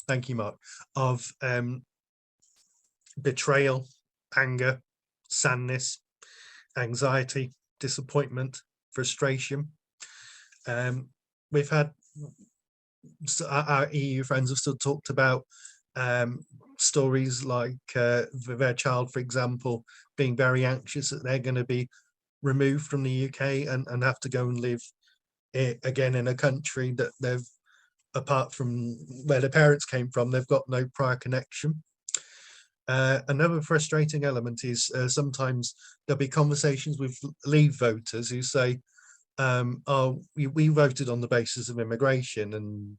Speaker 5: thank you, Mark, of betrayal, anger, sadness, anxiety, disappointment, frustration. We've had, our EU friends have still talked about stories like their child, for example, being very anxious that they're going to be removed from the UK and have to go and live again in a country that they've, apart from where their parents came from, they've got no prior connection. Another frustrating element is sometimes there'll be conversations with Leave voters who say, oh, we voted on the basis of immigration,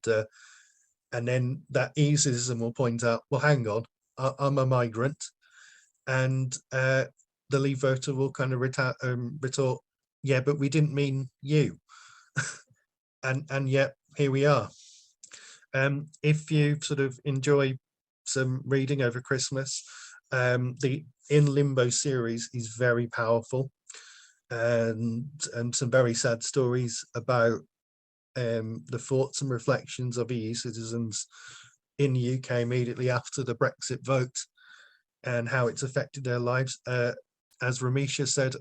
Speaker 5: and then that EU citizen will point out, well, hang on, I'm a migrant, and the Leave voter will kind of retort, yeah, but we didn't mean you. and yet here we are. If you sort of enjoy some reading over Christmas, the In Limbo series is very powerful, and some very sad stories about the thoughts and reflections of EU citizens in the UK immediately after the Brexit vote and how it's affected their lives. As Ramisha said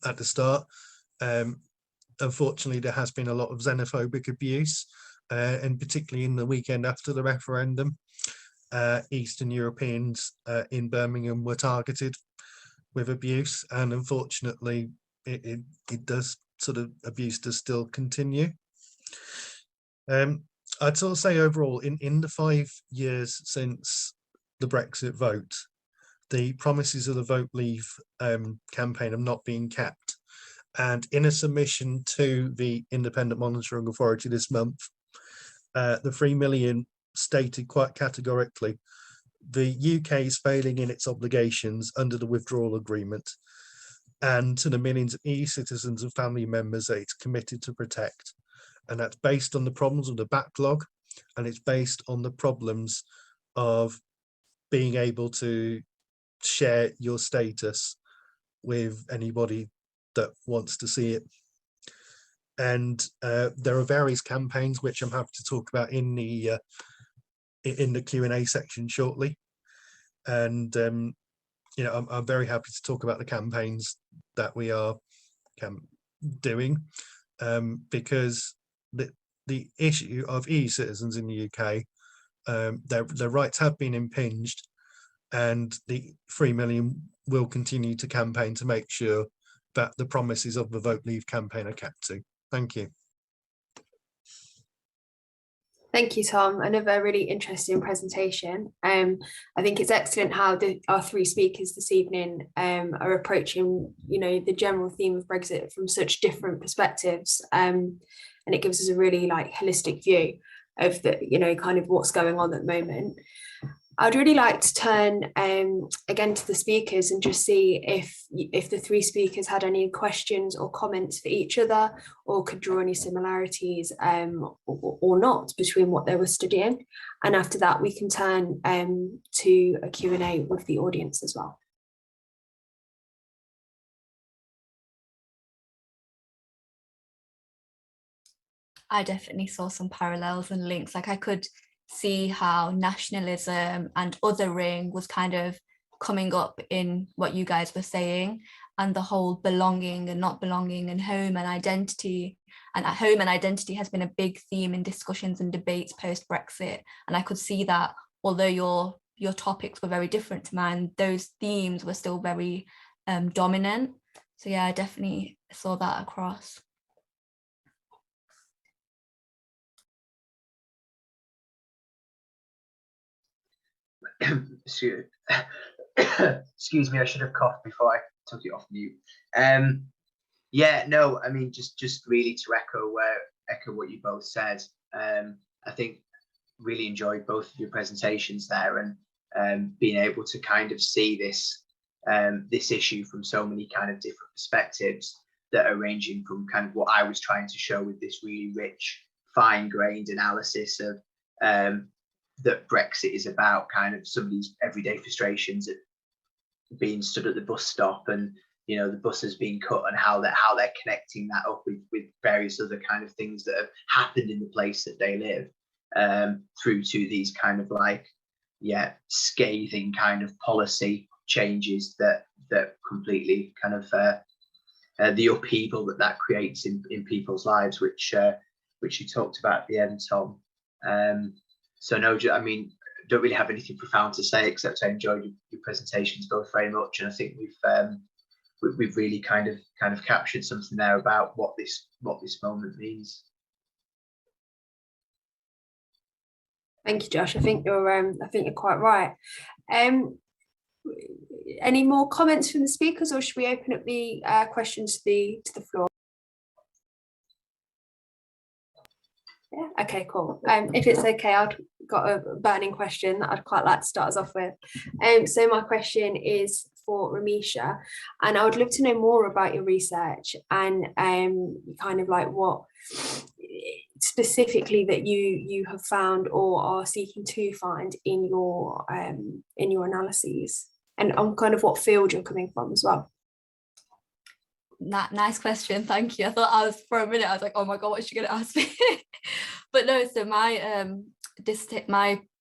Speaker 5: at the start, unfortunately there has been a lot of xenophobic abuse, and particularly in the weekend after the referendum. Eastern Europeans in Birmingham were targeted with abuse, and unfortunately it does sort of, abuse does still continue. I'd sort of say overall in the 5 years since the Brexit vote, the promises of the Vote Leave campaign have not been kept, and in a submission to the Independent Monitoring Authority this month, the 3 million stated quite categorically the UK is failing in its obligations under the withdrawal agreement and to the millions of EU citizens and family members that it's committed to protect. And that's based on the problems of the backlog, and it's based on the problems of being able to share your status with anybody that wants to see it. And there are various campaigns which I'm happy to talk about in the Q&A section shortly. And you know, I'm very happy to talk about the campaigns that we are doing, because the issue of EU citizens in the UK, their rights have been impinged, and the 3 million will continue to campaign to make sure that the promises of the Vote Leave campaign are kept to. Thank you.
Speaker 1: Thank you, Tom. Another really interesting presentation. I think it's excellent how our 3 speakers this evening are approaching, you know, the general theme of Brexit from such different perspectives, and it gives us a really like holistic view of the, you know, kind of what's going on at the moment. I'd really like to turn again to the speakers and just see if the 3 speakers had any questions or comments for each other, or could draw any similarities or not between what they were studying. And after that, we can turn to a Q&A with the audience as well.
Speaker 2: I definitely saw some parallels and links. Like I could see how nationalism and othering was kind of coming up in what you guys were saying, and the whole belonging and not belonging and home and identity. And at home and identity has been a big theme in discussions and debates post-Brexit. And I could see that although your topics were very different to mine, those themes were still very dominant. So yeah, I definitely saw that across.
Speaker 4: Excuse me, I should have coughed before I took it off mute. Yeah, no, I mean, just really to echo what you both said. I think really enjoyed both of your presentations there, and being able to kind of see this this issue from so many kind of different perspectives that are ranging from kind of what I was trying to show with this really rich, fine-grained analysis of that Brexit is about kind of some of these everyday frustrations at being stood at the bus stop, and you know, the buses being cut, and how they're connecting that up with various other kind of things that have happened in the place that they live, through to these kind of like, yeah, scathing kind of policy changes that completely kind of the upheaval that creates in people's lives, which you talked about at the end, Tom. So no, I mean, don't really have anything profound to say, except I enjoyed your presentations both very much, and I think we've really kind of captured something there about what this moment means.
Speaker 1: Thank you, Josh. I think you're quite right. Any more comments from the speakers, or should we open up the questions to the floor? Yeah. Okay. Cool. If it's okay, I've got a burning question that I'd quite like to start us off with. So my question is for Ramisha, and I would love to know more about your research and kind of like what specifically that you have found or are seeking to find in your analyses, and on kind of what field you're coming from as well.
Speaker 2: Nice question, thank you. I thought for a minute I was like, oh my god, what's she going to ask me? But no, so my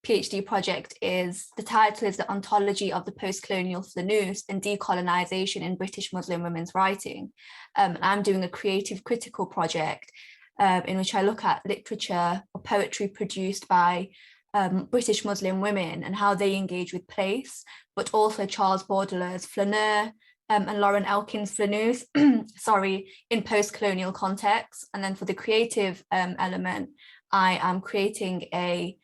Speaker 2: PhD project the title is The Ontology of the Post-Colonial Flaneur and Decolonisation in British Muslim Women's Writing. And I'm doing a creative critical project in which I look at literature or poetry produced by British Muslim women and how they engage with place, but also Charles Baudelaire's flaneur, and Lauren Elkin's flaneurs, in post-colonial contexts. And then for the creative element, I am creating a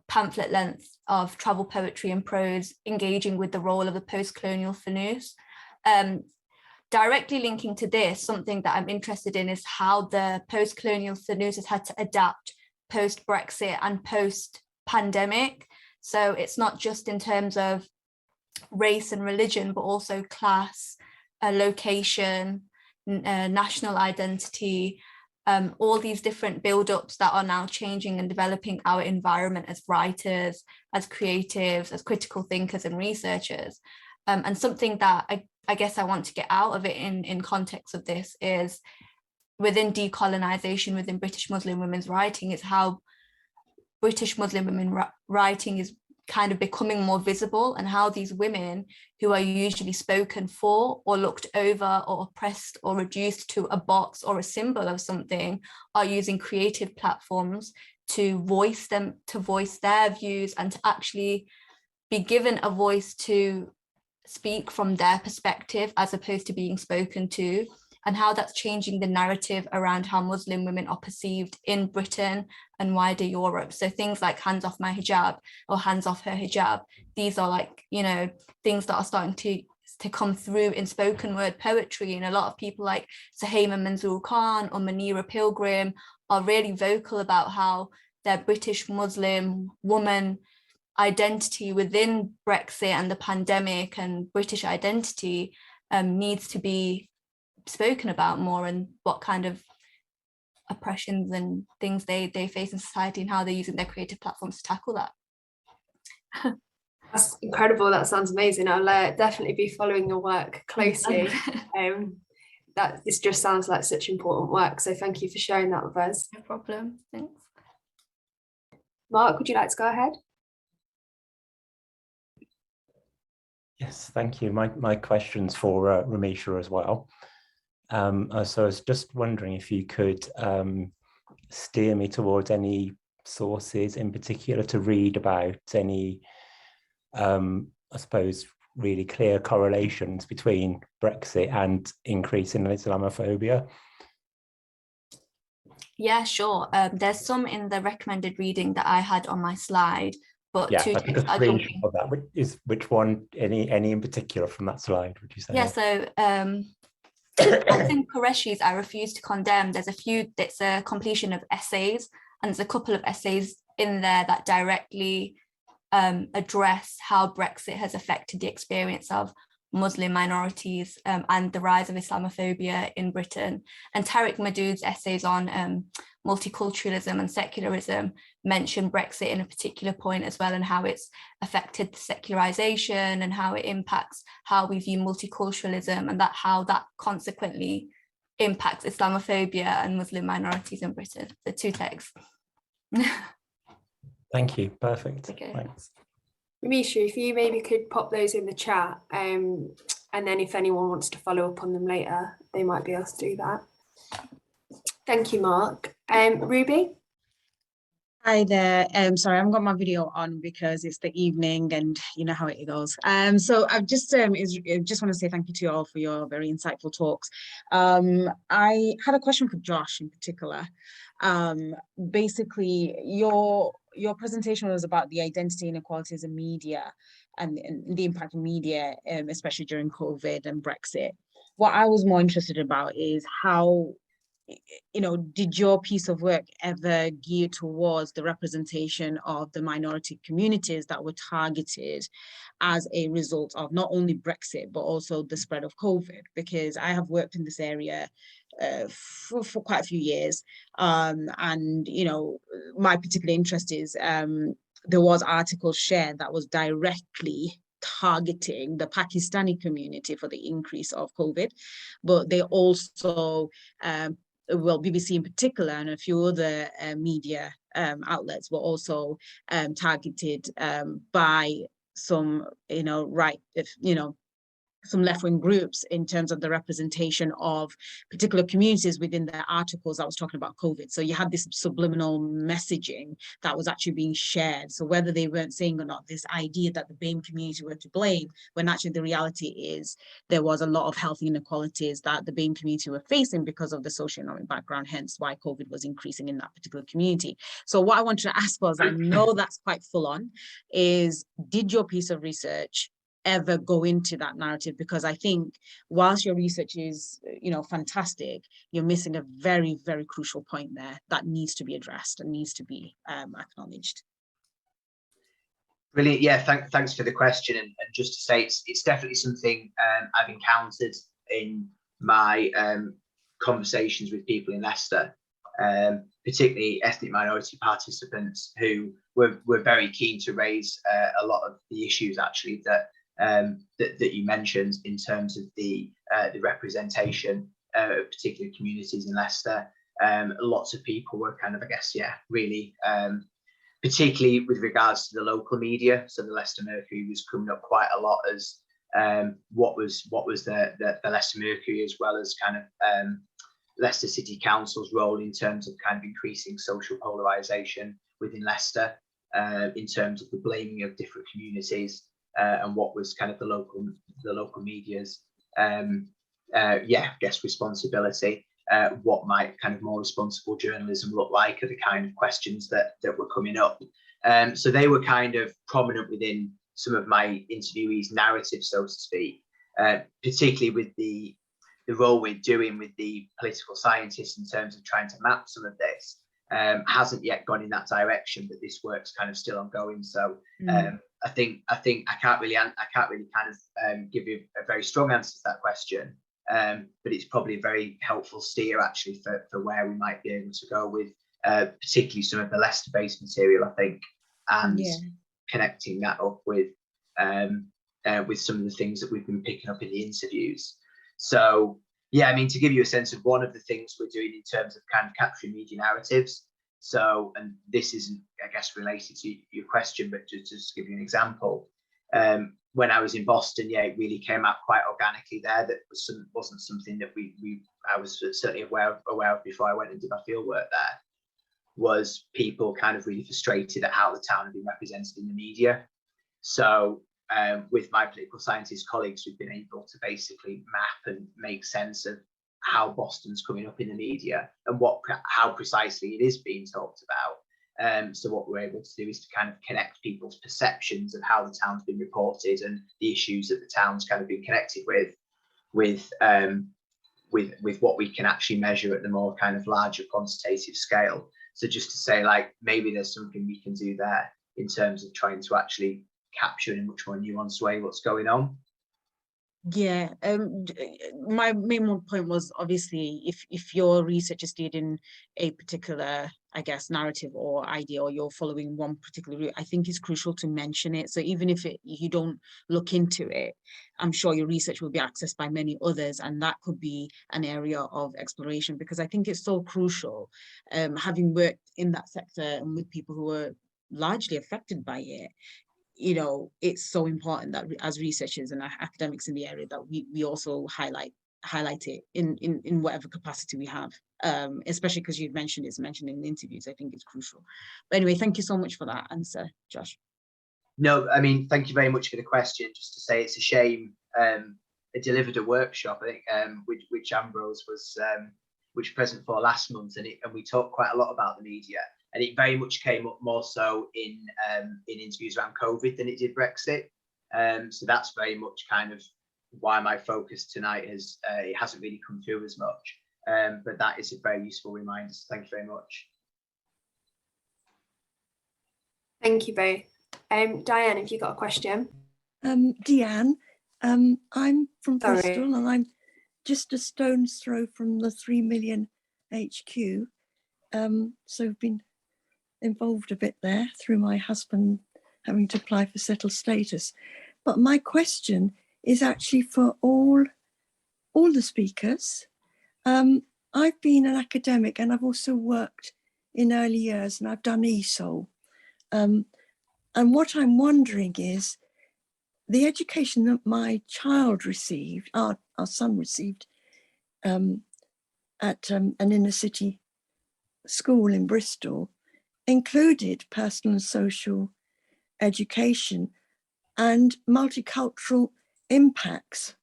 Speaker 2: pamphlet length of travel poetry and prose, engaging with the role of the post-colonial flaneurs. Directly linking to this, something that I'm interested in is how the post-colonial flaneurs has had to adapt post-Brexit and post-pandemic. So it's not just in terms of race and religion, but also class, location, national identity, all these different build-ups that are now changing and developing our environment as writers, as creatives, as critical thinkers and researchers. And something that I guess I want to get out of it in context of this is within decolonisation, within British Muslim women's writing, is how British Muslim women writing is kind of becoming more visible, and how these women who are usually spoken for or looked over or oppressed or reduced to a box or a symbol of something are using creative platforms to voice their views and to actually be given a voice to speak from their perspective as opposed to being spoken to, and how that's changing the narrative around how Muslim women are perceived in Britain and wider Europe. So things like hands off my hijab or hands off her hijab, these are like, you know, things that are starting to come through in spoken word poetry. And a lot of people like Suhaima Manzoor Khan or Munira Pilgrim are really vocal about how their British Muslim woman identity within Brexit and the pandemic and British identity needs to be spoken about more, and what kind of oppressions and things they face in society and how they're using their creative platforms to tackle that.
Speaker 1: That's incredible. That sounds amazing. I'll definitely be following your work closely. This just sounds like such important work, so thank you for sharing that with us.
Speaker 2: No problem, thanks.
Speaker 1: Mark, would you like to go ahead?
Speaker 6: Yes, thank you. My question's for Ramisha as well. So I was just wondering if you could steer me towards any sources in particular to read about any, I suppose, really clear correlations between Brexit and increase in Islamophobia.
Speaker 2: Yeah, sure. There's some in the recommended reading that I had on my slide, but
Speaker 6: Yeah,
Speaker 2: two
Speaker 6: I took a
Speaker 2: texts are jumping.
Speaker 6: screenshot of that. Which one? Any in particular from that slide? Would you say?
Speaker 2: Yeah, so Martin Qureshi's I Refuse to Condemn, there's a completion of essays, and there's a couple of essays in there that directly address how Brexit has affected the experience of Muslim minorities and the rise of Islamophobia in Britain. And Tariq Madood's essays on multiculturalism and secularism mention Brexit in a particular point as well, and how it's affected secularization and how it impacts how we view multiculturalism, and how that consequently impacts Islamophobia and Muslim minorities in Britain. The two texts.
Speaker 6: Thank you. Perfect.
Speaker 2: Okay.
Speaker 6: Thanks.
Speaker 1: Ramisha, if you maybe could pop those in the chat, and then if anyone wants to follow up on them later, they might be able to do that. Thank you, Mark. Ruby?
Speaker 7: Hi there. Sorry, I haven't got my video on because it's the evening and you know how it goes. So I just want to say thank you to you all for your very insightful talks. I had a question for Josh in particular. Basically, your presentation was about the identity inequalities in media and the impact of media, especially during COVID and Brexit. What I was more interested about is how, did your piece of work ever gear towards the representation of the minority communities that were targeted as a result of not only Brexit, but also the spread of COVID? Because I have worked in this area for quite a few years. And, my particular interest is there was articles shared that was directly targeting the Pakistani community for the increase of COVID, but they also BBC in particular and a few other media outlets were also targeted by some, some left-wing groups in terms of the representation of particular communities within their articles that was talking about COVID. So you had this subliminal messaging that was actually being shared. So whether they weren't saying or not, this idea that the BAME community were to blame, when actually the reality is there was a lot of health inequalities that the BAME community were facing because of the socioeconomic background, hence why COVID was increasing in that particular community. So what I wanted to ask was, I know that's quite full on, is did your piece of research ever go into that narrative? Because I think whilst your research is, fantastic, you're missing a very, very crucial point there that needs to be addressed and needs to be acknowledged.
Speaker 4: Brilliant. Yeah, thanks for the question. And just to say, it's definitely something I've encountered in my conversations with people in Leicester, particularly ethnic minority participants who were very keen to raise a lot of the issues actually that you mentioned in terms of the representation of particular communities in Leicester. Lots of people were kind of, really, particularly with regards to the local media. So the Leicester Mercury was coming up quite a lot as what was the Leicester Mercury, as well as kind of Leicester City Council's role in terms of kind of increasing social polarisation within Leicester, in terms of the blaming of different communities. And what was kind of the local media's responsibility, what might kind of more responsible journalism look like, are the kind of questions that were coming up. So they were kind of prominent within some of my interviewees' narratives, so to speak, particularly with the role we're doing with the political scientists in terms of trying to map some of this. Hasn't yet gone in that direction, but this work's kind of still ongoing. So I think I can't really kind of give you a very strong answer to that question, but it's probably a very helpful steer actually for where we might be able to go with particularly some of the Leicester-based material, I think, and connecting that up with some of the things that we've been picking up in the interviews. So yeah, I mean, to give you a sense of one of the things we're doing in terms of kind of capturing media narratives. So, and this isn't, I guess, related to your question, but just to give you an example, when I was in Boston, yeah, it really came out quite organically there. That wasn't something that I was certainly aware of before I went and did my fieldwork there. Was people kind of really frustrated at how the town had been represented in the media. So with my political scientist colleagues, we've been able to basically map and make sense of how Boston's coming up in the media and how precisely it is being talked about. So what we're able to do is to kind of connect people's perceptions of how the town's been reported and the issues that the town's kind of been connected with what we can actually measure at the more kind of larger quantitative scale. So just to say, like, maybe there's something we can do there in terms of trying to actually capture in a much more nuanced way what's going on.
Speaker 7: Yeah, my main point was, obviously, if your research is steered in a particular, I guess, narrative or idea, or you're following one particular route, I think it's crucial to mention it. So even if you don't look into it, I'm sure your research will be accessed by many others, and that could be an area of exploration, because I think it's so crucial, having worked in that sector and with people who are largely affected by it. You know, it's so important that as researchers and academics in the area that we also highlight it in whatever capacity we have, especially because you've mentioned in interviews. I think it's crucial. But anyway, thank you so much for that answer, Josh.
Speaker 4: No, I mean, thank you very much for the question. Just to say, it's a shame I delivered a workshop, I think, which Ambrose was present for last month, and we talked quite a lot about the media. And it very much came up more so in interviews around COVID than it did Brexit. So that's very much kind of why my focus tonight it hasn't really come through as much. But that is a very useful reminder. So thank you very much.
Speaker 1: Thank you both. Diane, have you got a question?
Speaker 8: Deanne, I'm from
Speaker 1: Sorry.
Speaker 8: Bristol, and I'm just a stone's throw from the 3 million HQ. So I've been involved a bit there through my husband having to apply for settled status. But my question is actually for all the speakers. I've been an academic, and I've also worked in early years, and I've done ESOL. And what I'm wondering is, the education that my child received, our son received, at an inner city school in Bristol, included personal and social education and multicultural impacts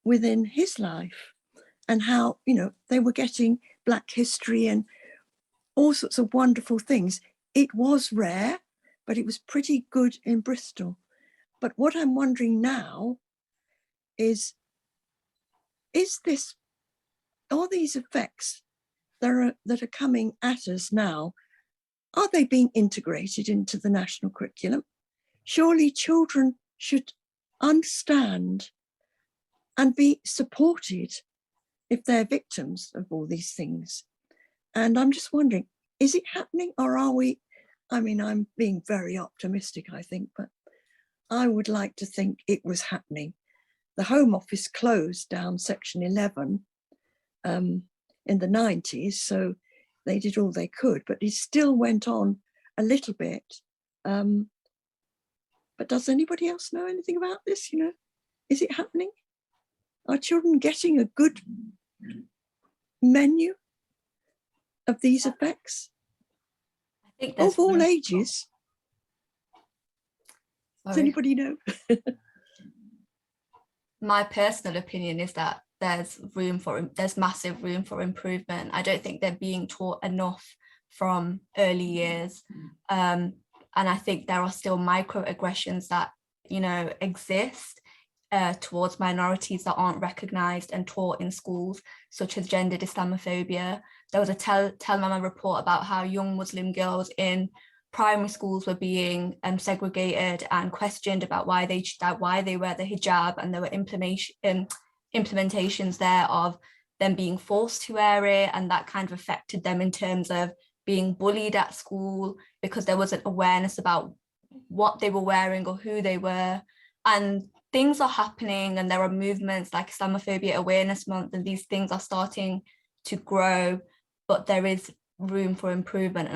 Speaker 8: within his life, and how, you know, they were getting Black history and all sorts of wonderful things. It was rare, but it was pretty good in Bristol. But what I'm wondering now is are these effects that are coming at us now, are they being integrated into the national curriculum? Surely children should understand and be supported if they're victims of all these things. And I'm just wondering, is it happening, or are we, I mean, I'm being very optimistic, I think, but I would like to think it was happening. The Home Office closed down Section 11 in the 90s, so they did all they could, but it still went on a little bit. But does anybody else know anything about this? You know, is it happening? Are children getting a good menu of these effects?
Speaker 2: I think
Speaker 8: Of all ages. Does anybody know?
Speaker 2: My personal opinion is that there's massive room for improvement. I don't think they're being taught enough from early years. And I think there are still microaggressions that, you know, exist towards minorities that aren't recognised and taught in schools, such as gendered Islamophobia. There was a Tell Mama report about how young Muslim girls in primary schools were being segregated and questioned about why they wear the hijab, and there were implementations there of them being forced to wear it, and that kind of affected them in terms of being bullied at school because there wasn't awareness about what they were wearing or who they were. And things are happening, and there are movements like Islamophobia Awareness Month, and these things are starting to grow, but there is room for improvement.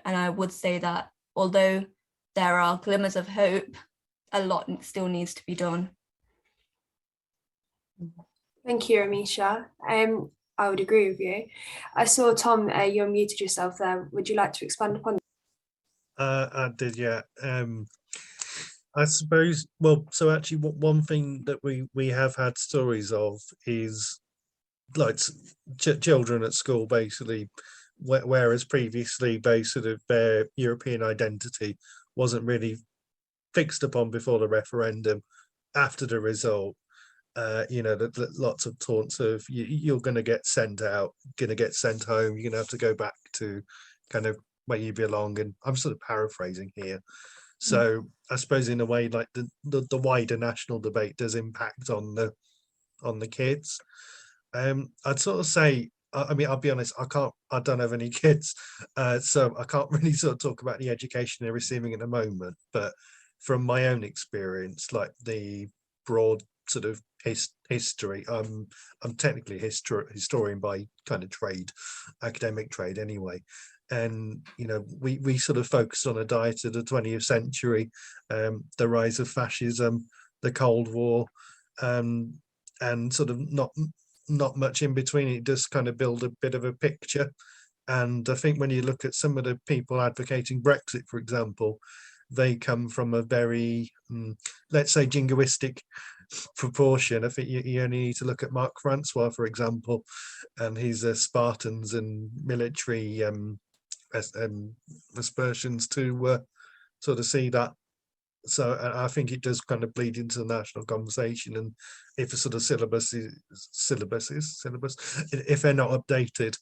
Speaker 2: And I would say that although there are glimmers of hope, a lot still needs to be done.
Speaker 1: Thank you, Ramisha. I would agree with you. I saw, Tom, you unmuted yourself there. Would you like to expand upon that?
Speaker 5: I did, yeah. I suppose, well, so actually one thing that we have had stories of is like children at school, basically, whereas previously their European identity wasn't really fixed upon before the referendum. After the result, lots of taunts of you're going to get sent out, going to get sent home, you're going to have to go back to kind of where you belong. And I'm sort of paraphrasing here. So I suppose in a way, like the wider national debate does impact on the kids. I'd sort of say, I mean, I'll be honest, I don't have any kids, so I can't really sort of talk about the education they're receiving at the moment. But from my own experience, like the broad sort of history, I'm technically historian by kind of trade, academic trade anyway. And we sort of focused on a diet of the 20th century, the rise of fascism, the Cold War, and sort of not much in between. It does kind of build a bit of a picture. And I think when you look at some of the people advocating Brexit, for example, they come from a very, let's say, jingoistic proportion. I think you only need to look at Marc Francois, for example, and his Spartans and military aspersions to sort of see that. So I think it does kind of bleed into the national conversation, and if a sort of syllabus, if they're not updated,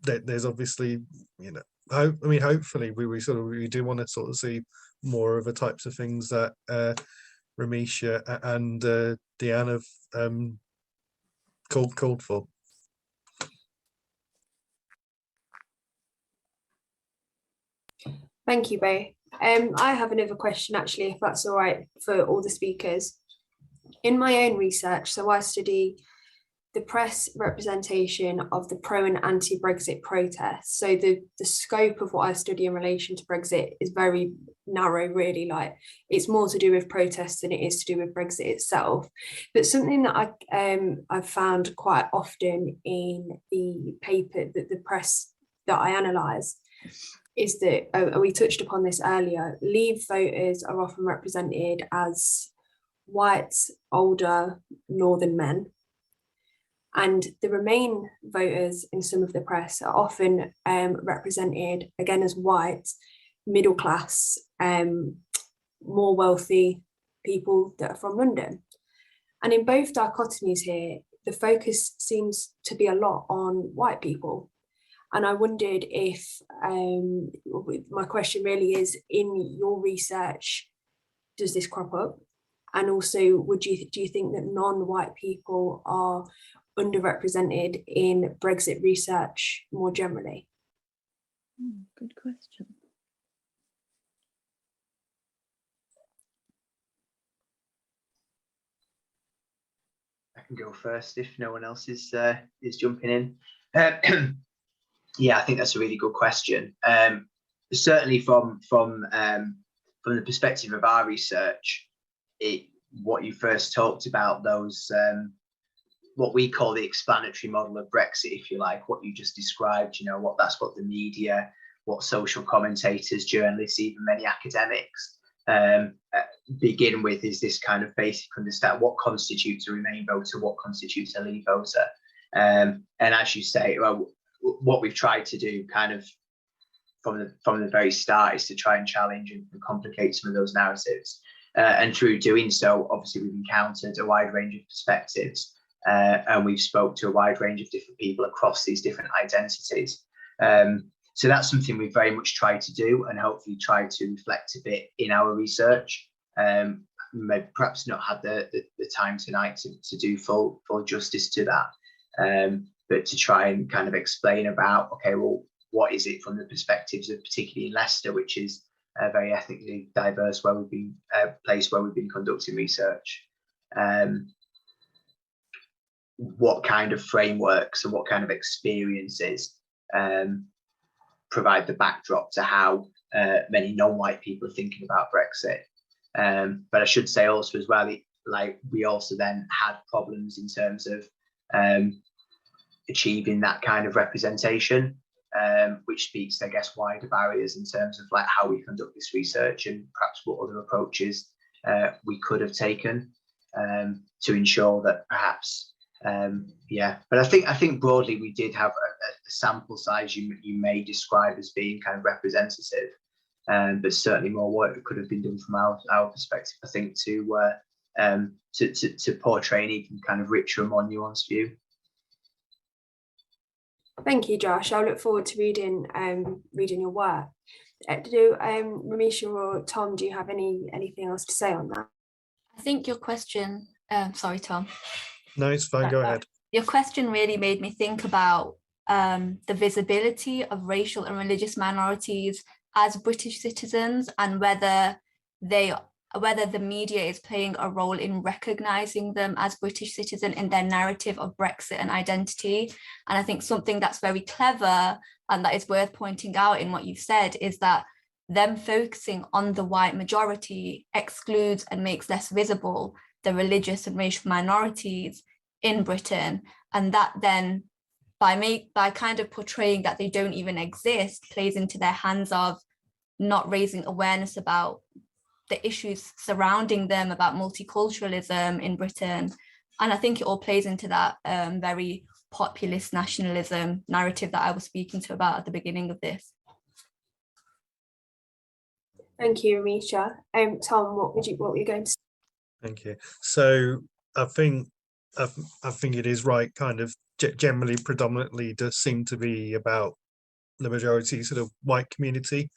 Speaker 5: there's obviously, hopefully we do want to sort of see more of the types of things that Ramisha and Deanne have called for.
Speaker 1: Thank you, both. I have another question, actually, if that's all right for all the speakers. In my own research, so I study the press representation of the pro and anti-Brexit protests. So the scope of what I study in relation to Brexit is very narrow, really. Like, it's more to do with protests than it is to do with Brexit itself. But something that I've found quite often in the paper, that the press that I analyse, is that, we touched upon this earlier, Leave voters are often represented as white, older, northern men. And the Remain voters in some of the press are often represented, again, as white, middle class, more wealthy people that are from London. And in both dichotomies here, the focus seems to be a lot on white people. And I wondered if, my question really is, in your research, does this crop up? And also, do you think that non-white people are underrepresented in Brexit research more generally?
Speaker 8: Good question.
Speaker 4: I can go first if no one else is jumping in. Yeah, I think that's a really good question. Certainly from the perspective of our research, what you first talked about, those what we call the explanatory model of Brexit, if you like, what you just described, that's what the media, what social commentators, journalists, even many academics begin with, is this kind of basic understand what constitutes a Remain voter, what constitutes a Leave voter. And as you say, well, what we've tried to do kind of from the very start is to try and challenge and complicate some of those narratives. And through doing so, obviously, we've encountered a wide range of perspectives, and we've spoke to a wide range of different people across these different identities. So that's something we've very much tried to do, and hopefully try to reflect a bit in our research. Maybe perhaps not had the time tonight to do full justice to that, but to try and kind of explain about, okay, well, what is it from the perspectives of particularly in Leicester, which is a very ethnically diverse place where we've been conducting research. What kind of frameworks and what kind of experiences provide the backdrop to how many non-white people are thinking about Brexit. But I should say also as well, like we also then had problems in terms of achieving that kind of representation, which speaks, I guess, wider barriers in terms of like how we conduct this research and perhaps what other approaches we could have taken to ensure that perhaps, but I think broadly we did have a sample size you may describe as being kind of representative, but certainly more work could have been done from our perspective, I think, to portray an even kind of richer and more nuanced view.
Speaker 1: Thank you, Josh. I'll look forward to reading your work. Ramisha or Tom, do you have anything else to say on that?
Speaker 2: I think your question, sorry, Tom.
Speaker 5: No, it's fine, go ahead.
Speaker 2: Your question really made me think about the visibility of racial and religious minorities as British citizens, and whether the media is playing a role in recognising them as British citizens in their narrative of Brexit and identity. And I think something that's very clever and that is worth pointing out in what you've said is that them focusing on the white majority excludes and makes less visible the religious and racial minorities in Britain. And that then, by kind of portraying that they don't even exist, plays into their hands of not raising awareness about the issues surrounding them, about multiculturalism in Britain. And I think it all plays into that very populist nationalism narrative that I was speaking to about at the beginning of this.
Speaker 1: Thank you, Ramisha. Tom, what were you going to say?
Speaker 5: Thank you. So I think it is right, kind of generally predominantly does seem to be about the majority sort of white community.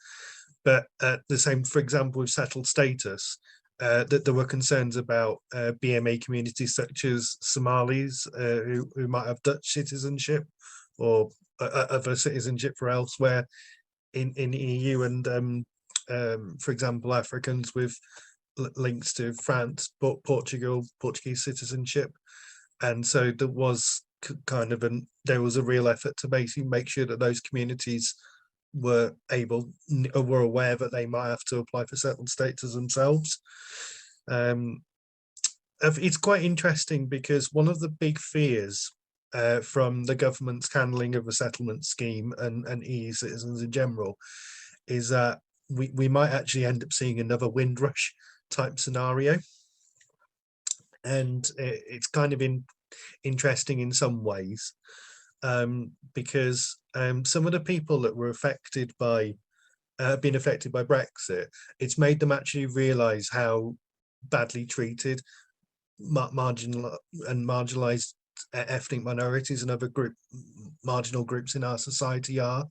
Speaker 5: But the same, for example, with settled status, that there were concerns about BMA communities such as Somalis who might have Dutch citizenship or other citizenship for elsewhere in EU, and for example, Africans with links to France, Portuguese citizenship. And so there was there was a real effort to basically make sure that those communities were aware that they might have to apply for settled status themselves. It's quite interesting because one of the big fears from the government's handling of a settlement scheme and EU citizens in general is that we might actually end up seeing another Windrush type scenario. And it's kind of interesting in some ways, because some of the people that were been affected by Brexit, it's made them actually realise how badly treated marginalised ethnic minorities and other marginal groups in our society are.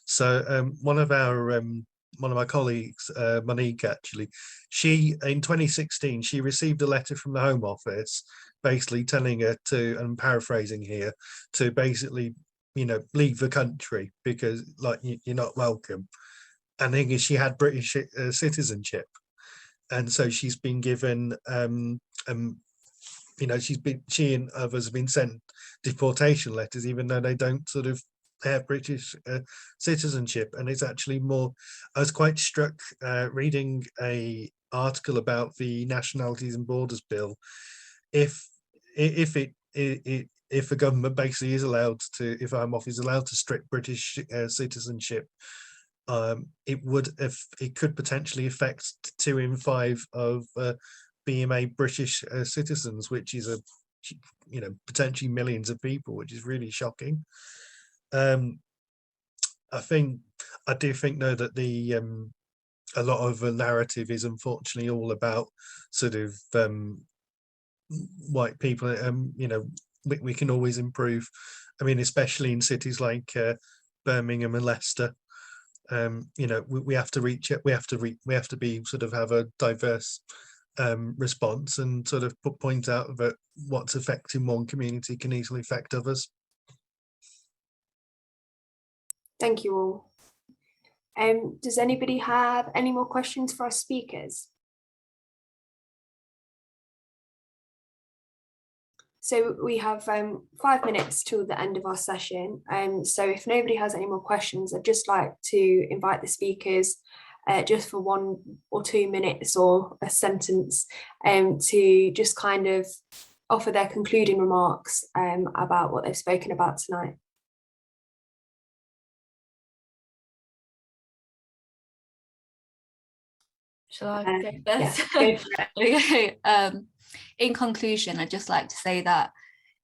Speaker 5: So one of my colleagues, Monique, actually, she in 2016 she received a letter from the Home Office basically telling her to, and I'm paraphrasing here, to basically, leave the country because like you're not welcome. And the thing is, she had British citizenship, and so she's been given she and others have been sent deportation letters even though they don't sort of have British citizenship. And it's actually more, I was quite struck reading a article about the Nationalities and Borders Bill. If the government basically is allowed to, if Home Office is allowed to strip British citizenship, it could potentially affect 2 in 5 of BMA British citizens, which is potentially millions of people, which is really shocking. I do think though that a lot of the narrative is unfortunately all about sort of white people. We can always improve. I mean, especially in cities like Birmingham and Leicester. We have to reach it. We have to be sort of have a diverse response and sort of point out that what's affecting one community can easily affect others.
Speaker 1: Thank you all. Does anybody have any more questions for our speakers? So we have 5 minutes till the end of our session. So if nobody has any more questions, I'd just like to invite the speakers just for 1 or 2 minutes or a sentence to just kind of offer their concluding remarks about what they've spoken about tonight.
Speaker 2: Shall I go first?
Speaker 1: Yeah, go for it.
Speaker 2: Okay. In conclusion, I'd just like to say that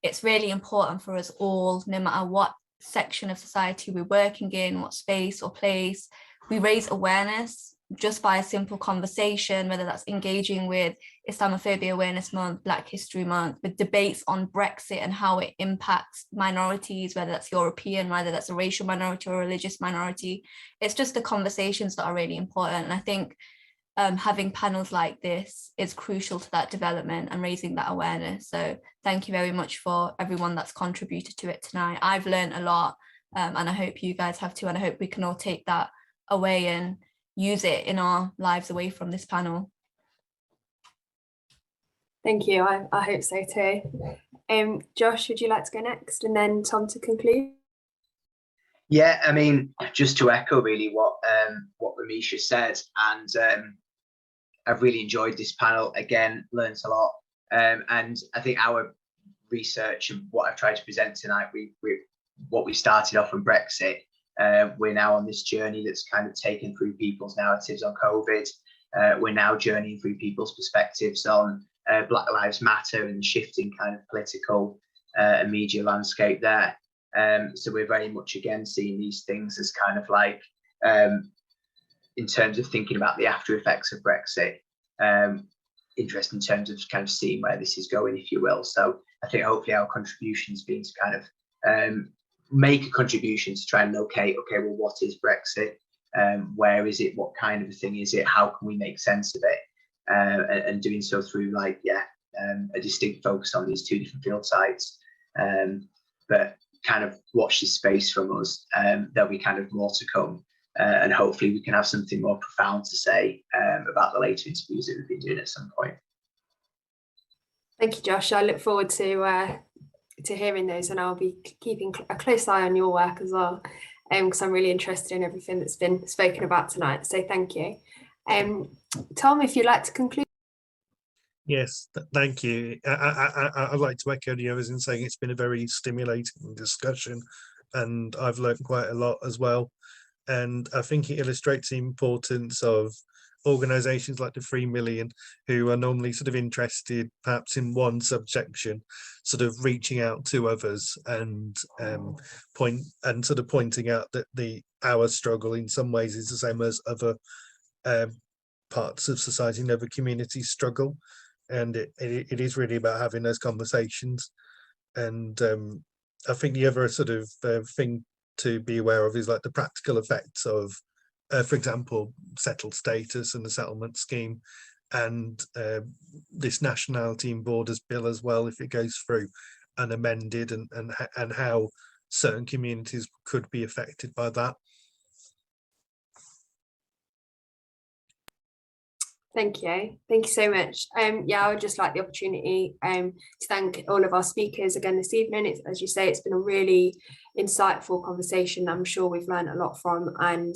Speaker 2: it's really important for us all, no matter what section of society we're working in, what space or place, we raise awareness just by a simple conversation, whether that's engaging with Islamophobia Awareness Month, Black History Month, with debates on Brexit and how it impacts minorities, whether that's European, whether that's a racial minority or a religious minority. It's just the conversations that are really important. And I think having panels like this is crucial to that development and raising that awareness. So thank you very much for everyone that's contributed to it tonight. I've learned a lot, and I hope you guys have too, and I hope we can all take that away and use it in our lives away from this panel.
Speaker 1: Thank you, I hope so too. Josh, would you like to go next, and then Tom to conclude?
Speaker 4: Yeah, I mean, just to echo really what Ramisha said, and I've really enjoyed this panel. Again, learned a lot, and I think our research and what I've tried to present tonight, what we started off on Brexit, we're now on this journey that's kind of taken through people's narratives on COVID. We're now journeying through people's perspectives on Black Lives Matter and the shifting kind of political and media landscape there. So we're very much again seeing these things as kind of like, in terms of thinking about the after effects of Brexit, interest in terms of kind of seeing where this is going, if you will. So I think hopefully our contribution has been to kind of make a contribution to try and locate, okay, well, what is Brexit? Where is it? What kind of a thing is it? How can we make sense of it? And doing so through like, a distinct focus on these two different field sites. But kind of watch this space from us. There'll be kind of more to come. And hopefully we can have something more profound to say about the later interviews that we've been doing at some point.
Speaker 1: Thank you, Josh. I look forward to hearing those, and I'll be keeping a close eye on your work as well, because I'm really interested in everything that's been spoken about tonight. So thank you. Tom, if you'd like to conclude.
Speaker 5: Yes, thank you. I'd like to echo the others in saying it's been a very stimulating discussion, and I've learned quite a lot as well. And I think it illustrates the importance of organisations like the 3 Million, who are normally sort of interested perhaps in one subsection, sort of reaching out to others and pointing out that our struggle in some ways is the same as other parts of society and other communities struggle. And it is really about having those conversations. And I think the other sort of thing to be aware of is like the practical effects of, for example, settled status and the settlement scheme, and this nationality and borders bill as well, if it goes through and amended, and how certain communities could be affected by that.
Speaker 1: Thank you so much. I would just like the opportunity to thank all of our speakers again this evening. As you say, it's been a really insightful conversation. I'm sure we've learned a lot from, and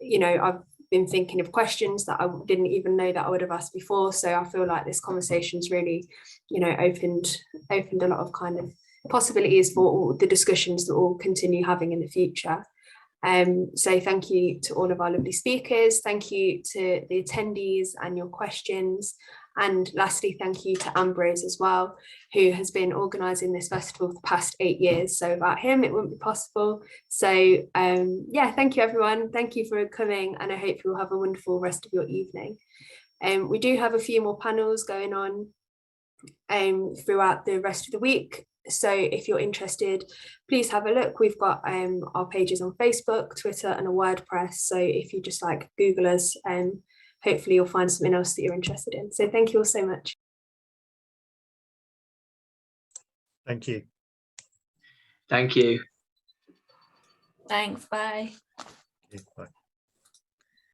Speaker 1: I've been thinking of questions that I didn't even know that I would have asked before. So I feel like this conversation's really, opened a lot of kind of possibilities for all the discussions that we'll continue having in the future. So thank you to all of our lovely speakers. Thank you to the attendees and your questions. And lastly, thank you to Ambrose as well, who has been organising this festival for the past 8 years. So without him, it wouldn't be possible. So thank you, everyone. Thank you for coming, and I hope you'll have a wonderful rest of your evening. We do have a few more panels going on throughout the rest of the week. So if you're interested, please have a look. We've got our pages on Facebook, Twitter, and a WordPress. So if you just like Google us, hopefully you'll find something else that you're interested in. So thank you all so much.
Speaker 5: Thank you.
Speaker 4: Thank you.
Speaker 2: Thanks, bye.
Speaker 5: Bye.